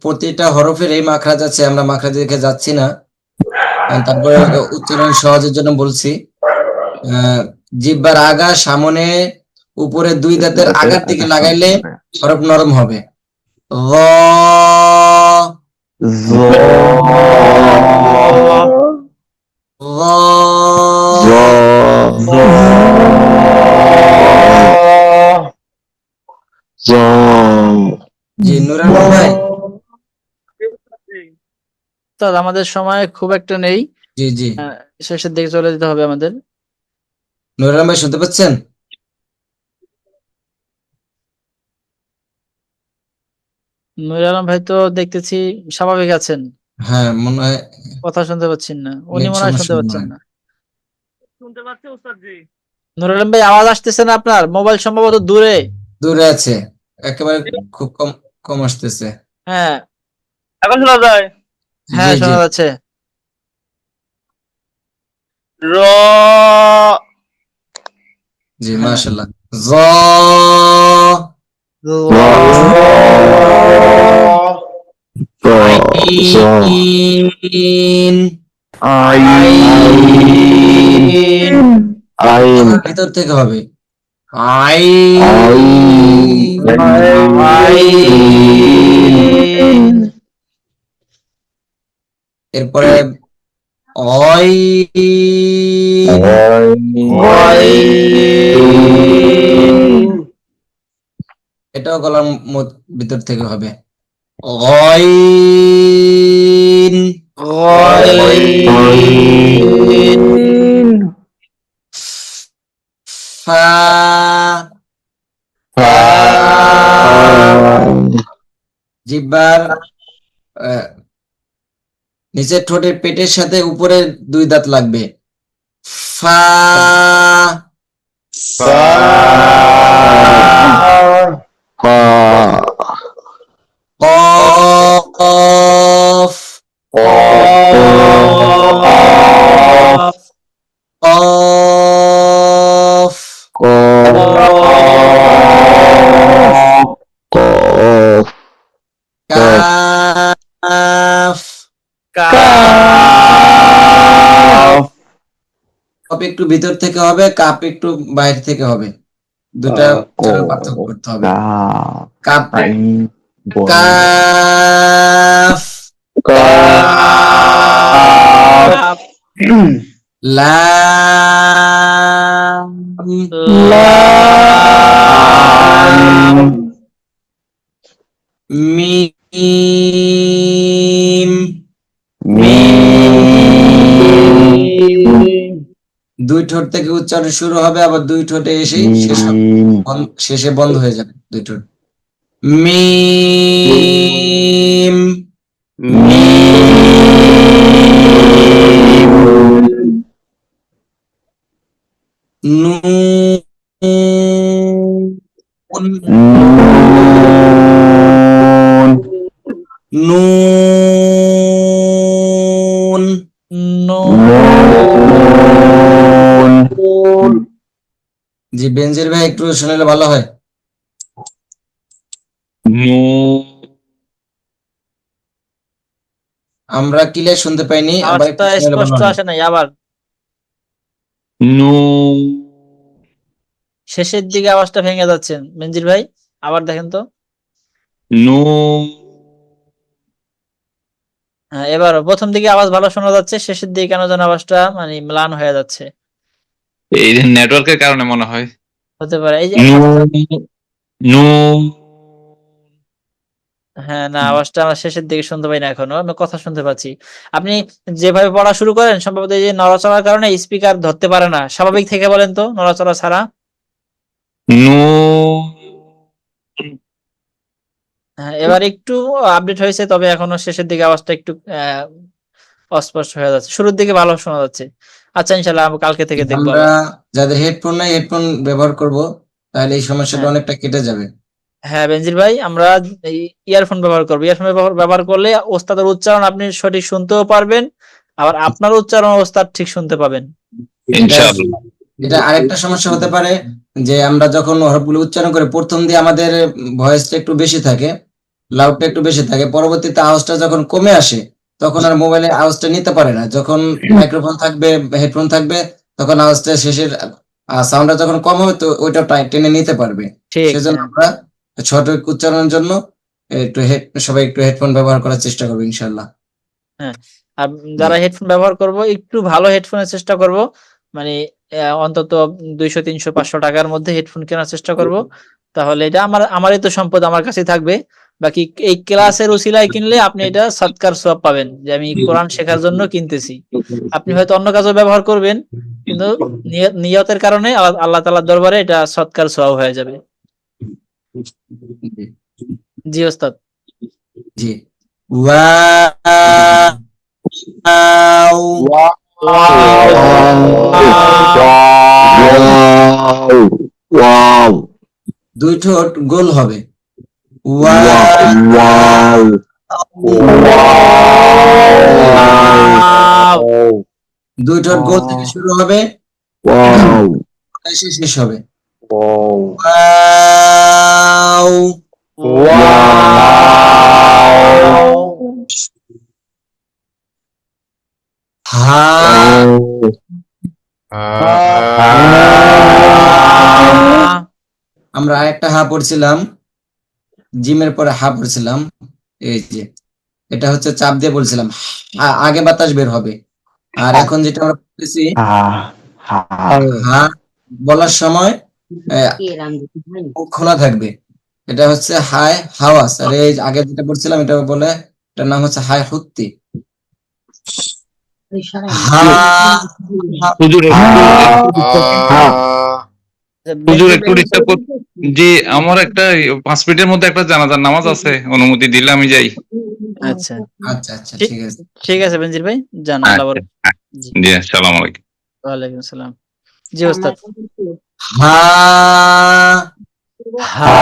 প্রতিটা হরফের এই মাখরাজ আছে, আমরা মাখরাজ দেখে যাচ্ছি না, তারপরে উচ্চারণ সহজের জন্য বলছি। জিহ্বার আগা সামনে উপরে দুই দাঁতের আগার দিকে লাগাইলে হরফ নরম হবে। র র জি নুরান ভাই। স্যার আমাদের সময় খুব একটা নেই, জি জি শেষের দিকে চলে যেতে হবে আমাদের। নুরান ভাই শুনতে পাচ্ছেন? নুর আলম ভাই তো দেখতেছি স্বাভাবিক আছেন, হ্যাঁ মনে হয় কথা শুনতে পাচ্ছেন না, উনি নেট মনে হয় শুনতে সমস্যা মনে পাচ্ছেন হয়। না। নুর আলম ভাই আওয়াজ আসতেছে না আপনার? মোবাইল সম্ভবত দূরে। দূরে আছে, একেবারে খুব কম কম আসতেছে। হ্যাঁ, এখন শোনা যায়? জি হ্যাঁ, জি শোনা যাচ্ছে। র জি হ্যাঁ, মাশাআল্লাহ। জ আইন গলার ভিতর থেকে হবে। এরপরে অয় এটাও গলার ভিতর থেকে হবে। অয়ন ফা জিহ্বার নিচের ঠোঁটের পেটের সাথে উপরের দুই দাঁত লাগবে। ফা কফ কফ কাফ কফ একটু ভিতর থেকে হবে, কাপ একটু বাইরে থেকে হবে, দুটা উচ্চারণ পার্থক্য করতে হবে। কাপ কাফ লাম মিম দুই ঠোঁট থেকে উচ্চারণ শুরু হবে, আবার দুই ঠোঁটে এসে শেষে বন্ধ হয়ে যাবে দুই ঠোঁট। মিম নুন নুন নুন জি বেনজির ভাই একটু শুনলে ভালো হয়। আমরা ক্লিয়ার শুনতে পাইনি, আবার একটু আওয়াজটা শুনলে ভালো স্পষ্ট হয়। আসে নাই, আবার শেষের দিকে আওয়াজটা ভেঙে যাচ্ছে মঞ্জির ভাই, আবার দেখেন তো। হ্যাঁ, এবার প্রথম দিকে আওয়াজ ভালো শোনা যাচ্ছে, শেষের দিকে কেন যেন আওয়াজটা মানে ম্লান হয়ে যাচ্ছে। এই নেটওয়ার্কের কারণে মনে হয়। হতে পারে এই যে হ্যাঁ, না আওয়াজটা আমরা শেষের দিকে শুনতে পাই না, এখনো আমি কথা শুনতে পাচ্ছি। আপনি যেভাবে পড়া শুরু করেন সম্ভবত এই যে নড়াচড়ার কারণে স্পিকার ধরতে পারে না, স্বাভাবিক থেকে বলেন তো নড়াচড়া ছাড়া। হ্যাঁ, এবার একটু আপডেট হয়েছে, তবে এখনো শেষের দিকে আওয়াজটা একটু অস্পষ্ট হয়ে যাচ্ছে, শুরুর দিকে ভালো শোনা যাচ্ছে। আচ্ছা ইনশাল্লাহ আমি কালকে থেকে দেখবো আমরা আবার। যাদের হেডফোন নাই হেডফোন ব্যবহার করব, তাহলে এই সমস্যাটা হ্যাঁ অনেকটা কেটে যাবে। হ্যাঁ বেনজির ভাই, আমরা এই ইয়ারফোন ব্যবহার করবো, ইয়ারফোন ব্যবহার করলে ওস্তাদের উচ্চারণ আপনি সঠিক শুনতেও পারবেন, আবার আপনার উচ্চারণ ওস্তাদ ঠিক শুনতে পাবেন। ইনশাআল্লাহ। এটা আরেকটা সমস্যা হতে পারে যে আমরা যখন হরফগুলো উচ্চারণ করে প্রথম দিয়ে আমাদের ভয়েসটা একটু বেশি থাকে, লাউডটা একটু বেশি থাকে, পরবর্তীতে আওয়াজটা যখন কমে আসে তখন আর মোবাইলে আওয়াজটা নিতে পারে না। যখন মাইক্রোফোন থাকবে, হেডফোন থাকবে, তখন আওয়াজটা শেষের সাউন্ডটা যখন কম হবে তো ওইটা টেনে নিতে পারবে। ঠিক, সেজন্য হ্যাঁ আমরা সঠিক উচ্চারণের জন্য সবাই একটু হেডফোন ব্যবহার করার চেষ্টা করবো ইনশাল্লাহ। হ্যাঁ। আর যারা হেডফোন ব্যবহার করব একটু ভালো হেডফোনের চেষ্টা করব, মানে অন্তত 200 300 500 টাকার মধ্যে হেডফোন কেনার চেষ্টা করব, তাহলে এটা আমারই তো সম্পদ, আমার কাছেই থাকবে। বাকি এই ক্লাসের উসিলায় কিনলে আপনি এটা সৎকার সওয়াব পাবেন, যে আমি কোরআন শেখার জন্য কিনতেছি। আপনি হয়তো অন্য কাজেও ব্যবহার করবেন, কিন্তু নিয়তের কারণে আল্লাহ তাআলার দরবারে এটা সৎকার সওয়াব হয়ে যাবে। জি। জি ওস্তাদ। জি। ওয়াও দুই ঠোঁট গোল হবে। ওয়াও দুই ঠোঁট গোল থেকে শুরু হবে, এসে শেষ হবে। ওয়াও হা আমরা আরেকটা হা পড়ছিলাম, জিমের পরে হা পড়ছিলাম, এই যে এটা হচ্ছে চাপ দিয়ে বলছিলাম, আগে বাতাস বের হবে। আর এখন যেটা আমরা পড়তেছি, হা বলার সময় মুখ খোলা থাকবে, এটা হচ্ছে হাই হাওয়াস। আর এই আগে যেটা পড়ছিলাম এটা বলে, এটার নাম হচ্ছে হাই হুত্তি। হা হুজুর একটু ডিস্টার্ব কর। জি, আমার একটা 5 মিনিটের মধ্যে একটা জানাজার নামাজ আছে, অনুমতি দিলে আমি যাই। আচ্ছা আচ্ছা আচ্ছা ঠিক ঠিক আছে। ঠিক আছে বেনজির ভাই, জান আল্লাহ বরকত। জি জি, আসসালামু আলাইকুম। ওয়ালাইকুম আসসালাম। জি ওস্তাদ। হা হা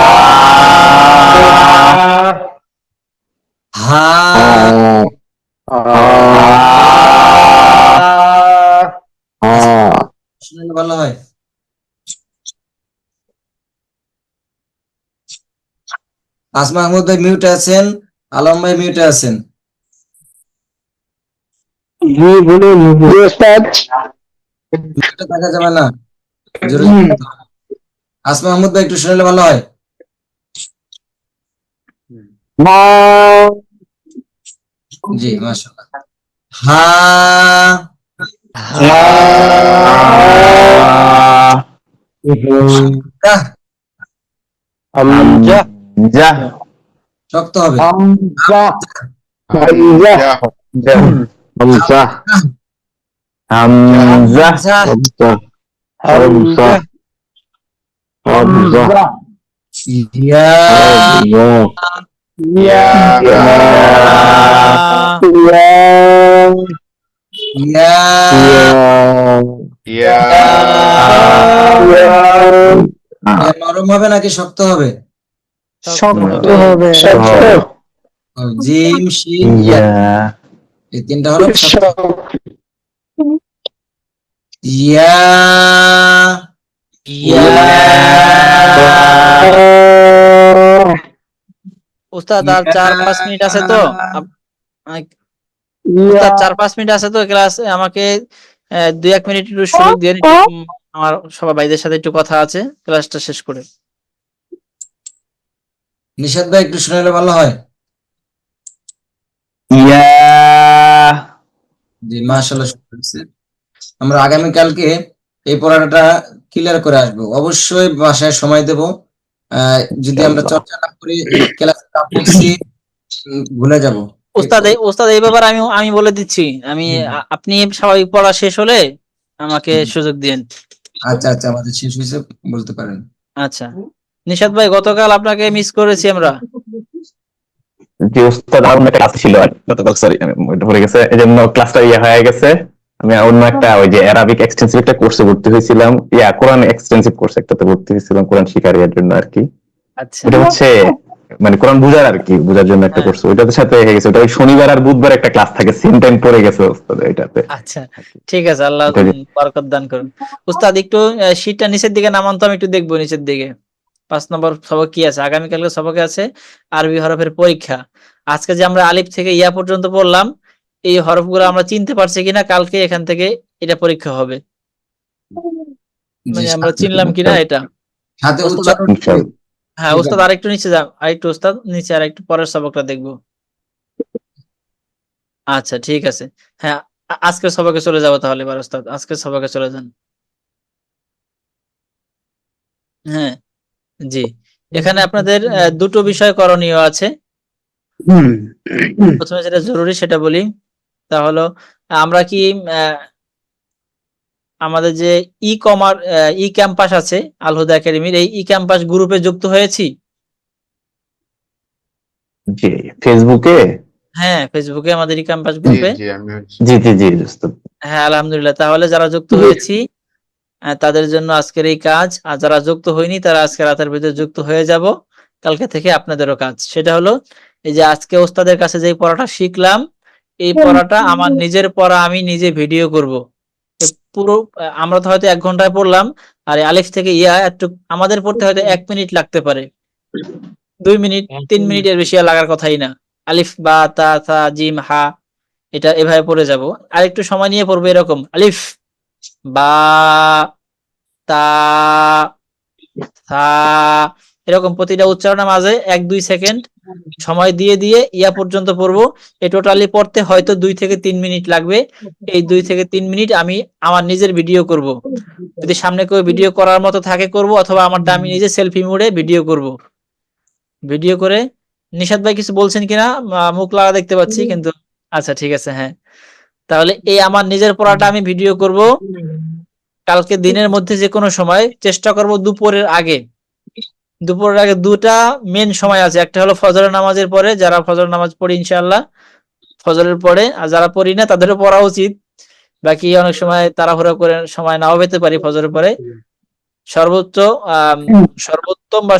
হা শুনলে ভালো হয়। আসমা আহমদ ভাই মিউটে আছেন, আলম ভাই মিউটে আছেন। জি বলুন জি ওস্তাদ। মিউটে থাকা যাবে না, জোরে আসমা আহমদ ভাই একটু শুনলে ভালো হয়। জি মাশাআল্লাহ। হা কাহ, হামজা শক্ত হবে। হামজা হামজা হামজা হামজা হামজা ইয়া ইয়া ইয়া ইয়া এটা নরম হবে নাকি শক্ত হবে? শক্ত হবে। ও, জিম শিন ইয়া, এই তিনটা হরফ শক্ত। ইয়া, উস্তাদ আর 4-5 মিনিট আছে তো উস্তাদ 4-5 মিনিট আছে তো ক্লাসে, আমাকে 2-1 মিনিট একটু সুযোগ দিয়ে আমার সবার ভাইদের সাথে একটু কথা আছে ক্লাসটা শেষ করে। নিশাদ ভাই একটু শুনাইলে ভালো হয়। জি মাশাআল্লাহ, আমরা আগামীকালকে এই পড়াটা ক্লিয়ার করে আসবো। অবশ্যই বাসায় সময় দেব। যদি আমরা চর্চা না করি ক্লাসে যা পড়ছি ভুলে যাব। উস্তাদ এই ব্যাপারে আমি বলে দিচ্ছি, আপনি স্বাভাবিক পড়া শেষ হলে আমাকে সুযোগ দিন। আচ্ছা আচ্ছা, আমাদের শেষ হয়েছে বলতে পারেন। আচ্ছা নিশাদ ভাই, গতকাল আপনাকে মিস করেছি আমরা। যে উস্তাদ আমার একটা ক্লাস ছিল গতকাল, সরি আমি ভুলে গেছে, এই জন্য ক্লাসটা হয়ে গেছে। আমি অন্য একটা ওই যে অ্যারাবিক এক্সটেন্সিভ একটা কোর্সে ভর্তি হয়েছিলাম, কোরআন এক্সটেন্সিভ কোর্স একটাতে ভর্তি হয়েছিলাম, কোরআন শিকারিয়ার জন্য আর কি। আচ্ছা এটা হচ্ছে মানে কোরআন বুঝার আর কি, বুঝার জন্য একটা কোর্স, ওইটাতে সাথে হয়ে গেছে। ওটা ওই শনিবার আর বুধবার একটা ক্লাস থাকে, সেম টাইম পড়ে গেছে উস্তাদ এটাতে। আচ্ছা ঠিক আছে, আল্লাহ বরকত দান করুন। উস্তাদ একটু শীটটা নিচের দিকে নামান তো, আমি একটু দেখবো নিচের দিকে 5 নম্বর সবক কি আছে। আগামীকালকে সবকে আছে আরবি হরফের পরীক্ষা। আজকে যে আমরা আলিফ থেকে ইয়া পর্যন্ত পড়লাম, এই হরফগুলো আমরা চিনতে পারছি কিনা, কালকে এখান থেকে এটা পরীক্ষা হবে, মানে আমরা চিনলাম কিনা এটা। সাথে উচ্চারণ। হ্যাঁ উস্তাদ আরেকটু নিচে যান, আরেকটু উস্তাদ নিচে, আরেকটু পরের সবকটা দেখবো। আচ্ছা ঠিক আছে, হ্যাঁ আজকের সবকে চলে যাবো তাহলে এবার উস্তাদ, আজকের সবকে চলে যান। হ্যাঁ জি, এখানে আপনাদের দুটো বিষয় করণীয় আছে। প্রথমে যেটা জরুরি সেটা বলি, তা হলো আমরা কি আমাদের যে ই ক্যাম্পাস আছে আল হুদা একাডেমির, এই ই ক্যাম্পাস গ্রুপে যুক্ত হয়েছি। জি ফেসবুকে, হ্যাঁ ফেসবুকে আমাদের ই ক্যাম্পাস গ্রুপে। জি জি জি উস্তাদ। হ্যাঁ আলহামদুলিল্লাহ, তাহলে যারা যুক্ত হয়েছি তাদের জন্য আজকের এই কাজ, আর যারা যুক্ত হয়নি তারা আজকে রাতের ভিতরে যুক্ত হয়ে যাব। কালকে থেকে আপনাদেরও কাজ, সেটা হলো এই যে আজকে ওস্তাদের কাছে যে পড়াটা শিখলাম, এই পড়াটা আমার নিজের পড়া, আমি নিজে ভিডিও করব। পুরো আমরা তো হয়তো 1 ঘন্টায় পড়লাম, আর আলিফ থেকে ইয়া একটু আমাদের পড়তে হয়তো 1 মিনিট লাগতে পারে, 2 মিনিট 3 মিনিটের বেশি আর লাগার কথাই না। আলিফ বা তা থা জিম হা এটা এভাবে পড়ে যাব, আর একটু সময় নিয়ে পড়বো এরকম আলিফ বা তা থা, এরকম প্রতিটা উচ্চারণের মাঝে 1-2 সেকেন্ড সময় দিয়ে দিয়ে ইয়া পর্যন্ত পড়বো। এই টোটালি পড়তে হয়তো 2 থেকে 3 মিনিট লাগবে। এই 2 থেকে 3 মিনিট আমি আমার নিজের ভিডিও করব, যদি সামনে কেউ ভিডিও করার মতো থাকে করব, অথবা আমারটা আমি নিজে সেলফি মোডে ভিডিও করব। ভিডিও করে নিশাদ ভাই কিছু বলছেন কিনা, মুখ লাগা দেখতে পাচ্ছি কিন্তু। আচ্ছা ঠিক আছে, হ্যাঁ তাহলে এই আমার নিজের পড়াটা আমি ভিডিও করব কালকে দিনের মধ্যে যে কোনো সময়, চেষ্টা করব দুপুরের আগে। দুপুরের আগে 2টা মেন সময় আছে, একটা হলো ফজরের নামাজের পরে, যারা ফজর নামাজ পড়ি ইনশাআল্লাহ ফজরের পরে, আর যারা পড়ি না তাদেরও পড়া উচিত। বাকি অনেক সময় তাড়াহুড়া করে সময় নাও পেতে পারি ফজরের পরে। সর্বোত্তম বা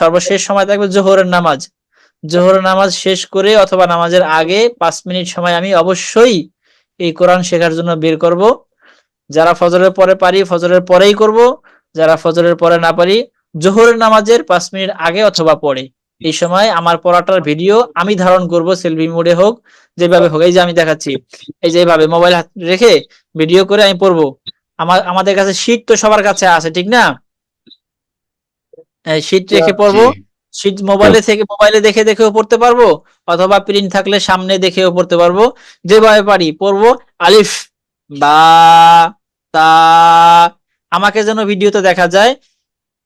সর্বশেষ সময় থাকবে জোহরের নামাজ। জোহরের নামাজ শেষ করে অথবা নামাজের আগে 5 মিনিট সময় আমি অবশ্যই এই কোরআন শেখার জন্য বের করব। যারা ফজরের পরে পারি ফজরের পরেই করব, যারা ফজরের পরে না পারি জোহরের নামাজের 5 মিনিট আগে অথবা পরে, এই সময় আমার পড়াটার ভিডিও আমি ধারণ করব, সেলফি মোডে হোক যেভাবে হোক। এই যে আমি দেখাচ্ছি, এই যে এইভাবে মোবাইল হাত রেখে ভিডিও করে আমি পড়বো। আমাদের কাছে শীট তো সবার কাছে আছে, ঠিক না? শীট রেখে পড়বো, শীট মোবাইলে দেখে দেখেও পড়তে পারবো, অথবা প্রিন্ট থাকলে সামনে দেখেও পড়তে পারবো, যেভাবে পারি পড়বো। আলিফ বা তা, আমাকে যেন ভিডিওতে দেখা যায়।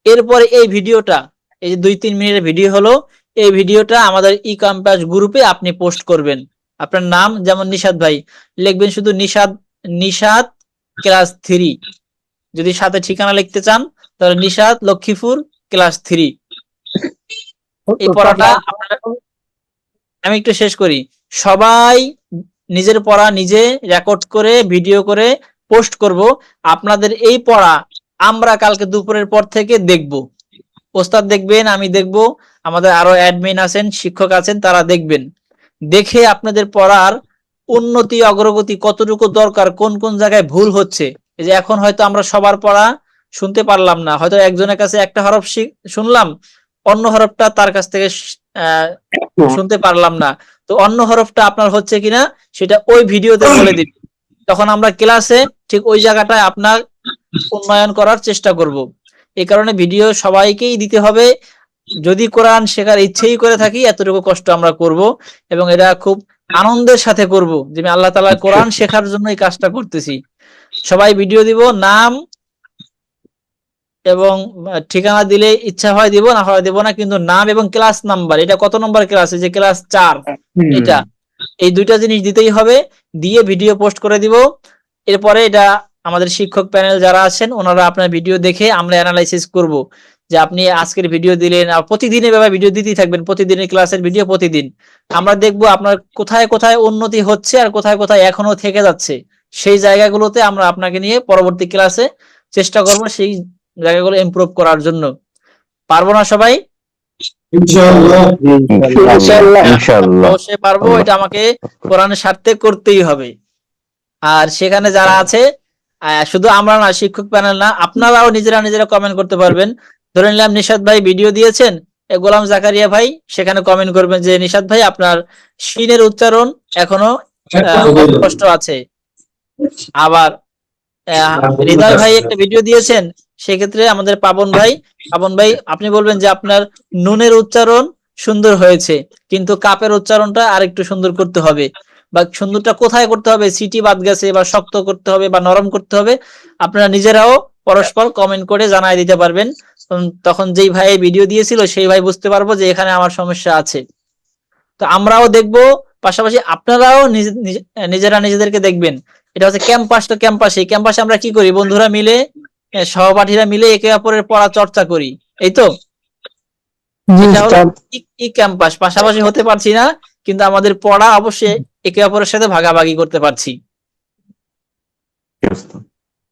এরপরে এই ভিডিওটা, এই যে 2-3 মিনিটের ভিডিও হলো, এই ভিডিওটা আমাদের ই ক্যাম্পাস গ্রুপে আপনি পোস্ট করবেন। আপনার নাম যেমন নিশাদ ভাই, লিখবেন শুধু নিশাদ ক্লাস 3। যদি সাথে ঠিকানা লিখতে চান তাহলে নিশাদ লক্ষ্মীপুর ক্লাস 3। এই পড়াটা আমি একটু শেষ করি। সবাই নিজের পড়া নিজে রেকর্ড করে ভিডিও করে পোস্ট করব। আপনাদের এই পড়া আমরা কালকে দুপুরের পর থেকে দেখব। ওস্তাদ দেখবেন, আমি দেখব, আমাদের আরো অ্যাডমিন আছেন, শিক্ষক আছেন, তারা দেখবেন। দেখে আপনাদের পড়ার উন্নতি অগ্রগতি কতটুকু দরকার, কোন কোন জায়গায় ভুল হচ্ছে। এই যে এখন হয়তো আমরা সবার পড়া শুনতে পারলাম না, হয়তো একজনের কাছে একটা হরফ শুনলাম, অন্য হরফটা তার কাছ থেকে শুনতে পারলাম না। তো অন্য হরফটা আপনার হচ্ছে কিনা সেটা ওই ভিডিওতে বলে দিন, তখন আমরা ক্লাসে ঠিক ওই জায়গাটায় আপনার উন্নয়ন করার চেষ্টা করব। এই কারণে ভিডিও সবাইকেই দিতে হবে। যদি কোরআন শেখার ইচ্ছেই করে থাকি, এতটুকু কষ্ট আমরা করব এবং এটা খুব আনন্দের সাথে করব যে আমি আল্লাহ তাআলার কোরআন শেখার জন্য এই কাজটা করতেছি। সবাই ভিডিও দিব, নাম এবং ঠিকানা দিলে ইচ্ছা হয় দিব, না হয় দিব না, কিন্তু নাম এবং ক্লাস নাম্বার, এটা কত নম্বর ক্লাসে, যে ক্লাস 4, এটা এই দুইটা জিনিস দিতেই হবে। দিয়ে ভিডিও পোস্ট করে দিব। এরপরে এটা আমাদের শিক্ষক প্যানেল যারা আছেন ওনারা আপনার ভিডিও দেখে আমরা অ্যানালাইসিস করব যে আপনি আজকের ভিডিও দিলেন, আর প্রতিদিন এভাবে ভিডিও দিতেই থাকবেন, প্রতিদিনের ক্লাসের ভিডিও প্রতিদিন। আমরা দেখব আপনার কোথায় কোথায় উন্নতি হচ্ছে আর কোথায় কোথায় এখনো থেকে যাচ্ছে। সেই জায়গাগুলোতে আমরা আপনাকে নিয়ে পরবর্তী ক্লাসে চেষ্টা করব সেই জায়গাগুলো ইমপ্রুভ করার জন্য। পারবো না সবাই? ইনশাআল্লাহ। ইনশাআল্লাহ অবশ্যই পারবো, এটা আমাকে কোরআনের স্বার্থে করতেই হবে। আর সেখানে যারা আছে শুধু আমরা না, শিক্ষক প্যানেল না, আপনারাও নিজেরা কমেন্ট করতে পারবেন। ধরে নিলাম নিশাদ ভাই ভিডিও দিয়েছেন, গোলাম জাকারিয়া ভাই সেখানে কমেন্ট করবেন যে নিশাদ ভাই আপনার শিনের উচ্চারণ এখনো কষ্ট আছে। আবার হৃদয় ভাই একটা ভিডিও দিয়েছেন, সেক্ষেত্রে আমাদের পাবন ভাই আপনি বলবেন যে আপনার নুনের উচ্চারণ সুন্দর হয়েছে, কিন্তু কাপের উচ্চারণটা আরেকটু সুন্দর করতে হবে, বা সুন্দরটা কোথায় করতে হবে, সিটি বাদ গেছে, বা শক্ত করতে হবে, বা নরম করতে হবে। আপনারা নিজেরাও পরস্পর কমেন্ট করে জানাই দিতে পারবেন। তখন যেই ভাই ভিডিও দিয়েছিল সেই ভাই বুঝতে পারবো যে এখানে আমার সমস্যা আছে। তো আমরাও দেখবো, পাশাপাশি আপনারাও নিজেরা নিজেদেরকে দেখবেন। এটা হচ্ছে ক্যাম্পাস। তো ক্যাম্পাসে আমরা কি করি, বন্ধুরা মিলে, সহপাঠীরা মিলে একে অপরের পড়া চর্চা করি, এই তো। এটা হলো ই ক্যাম্পাস। পাশাপাশি হতে পারছি না, কিন্তু আমাদের পড়া অবশ্যই একে অপরের সাথে ভাগাভাগি করতে পারছি।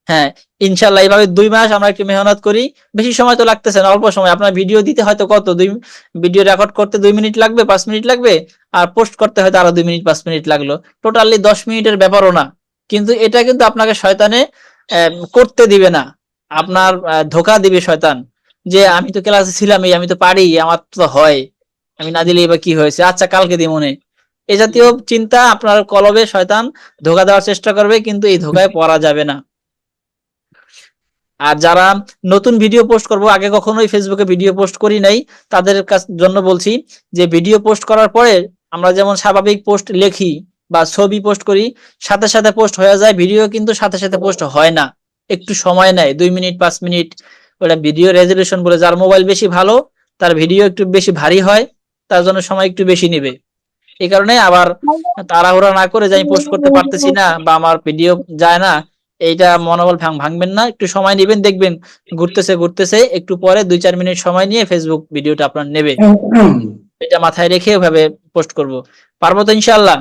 হ্যাঁ, ইনশাল্লাহ এইভাবে 2 মাস আমরা একটু মেহনত করি। বেশি সময় তো লাগতেছে না, অল্প সময়। আপনার ভিডিও দিতে হয়তো কত, ভিডিও রেকর্ড করতে 2 মিনিট লাগবে, 5 মিনিট লাগবে, আর পোস্ট করতে হয়তো আরো 2 মিনিট 5 মিনিট লাগলো, টোটালি 10 মিনিটের ব্যাপারও না। কিন্তু এটা কিন্তু আপনাকে শয়তানে করতে দিবে না, আপনার ধোকা দিবে শয়তান, যে আমি তো ক্লাসে ছিলামই, আমি তো পারি, আমার তো হয়, আমি না দিলে এবার কি হয়েছে, আচ্ছা কালকে দিই মনে। এই জাতীয় চিন্তা আপনার কলবে শয়তান ধোকা দেওয়ার চেষ্টা করবে, কিন্তু এই ধোকায় পড়া যাবে না। আর যারা নতুন ভিডিও পোস্ট করব, আগে কখনোই ফেসবুকে ভিডিও পোস্ট করি নাই, তাদের জন্য বলছি যে ভিডিও পোস্ট করার পরে আমরা যেমন স্বাভাবিক পোস্ট লেখি বা ছবি পোস্ট করি, সাথে সাথে পোস্ট হয়ে যায়, ভিডিও কিন্তু সাথে সাথে পোস্ট হয় না, একটু সময় নেয়, 2 মিনিট 5 মিনিট। ওটা ভিডিও রেজলিউশন বলে, যার মোবাইল বেশি ভালো তার ভিডিও একটু বেশি ভারী হয়, তার জন্য সময় একটু বেশি নেবে। এই কারণে আবার তাড়াহুড়া না করে যে আমি পোস্ট করতে পারতেছি না বা আমার ভিডিও যায় না, এইটা মনোবল ভাঙবেন না, একটু সময় নেবেন, দেখবেন ঘুরতেছে একটু পরে 2-4 মিনিট সময় নিয়ে ফেসবুক ভিডিওটা আপনার নেবে। এটা মাথায় রেখে ওভাবে পোস্ট করব। পারবো তো ইনশাআল্লাহ?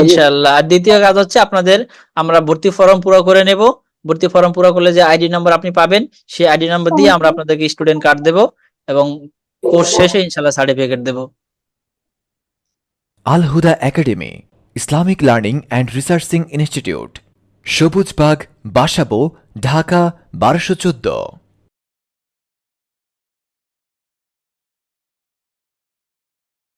ইনশাআল্লাহ। আর দ্বিতীয় কাজ হচ্ছে আপনাদের, আমরা ভর্তি ফর্ম পুরো করে নেব। ভর্তি ফর্ম পুরো করলে যে আইডি নাম্বার আপনি পাবেন, সেই আইডি নাম্বার দিয়ে আমরা আপনাদেরকে স্টুডেন্ট কার্ড দেব এবং কোর্স শেষে ইনশাআল্লাহ সার্টিফিকেট দেব। Al Huda academy, Islamic learning and researching institute, Sabujbag, Basabo, Dhaka 1214।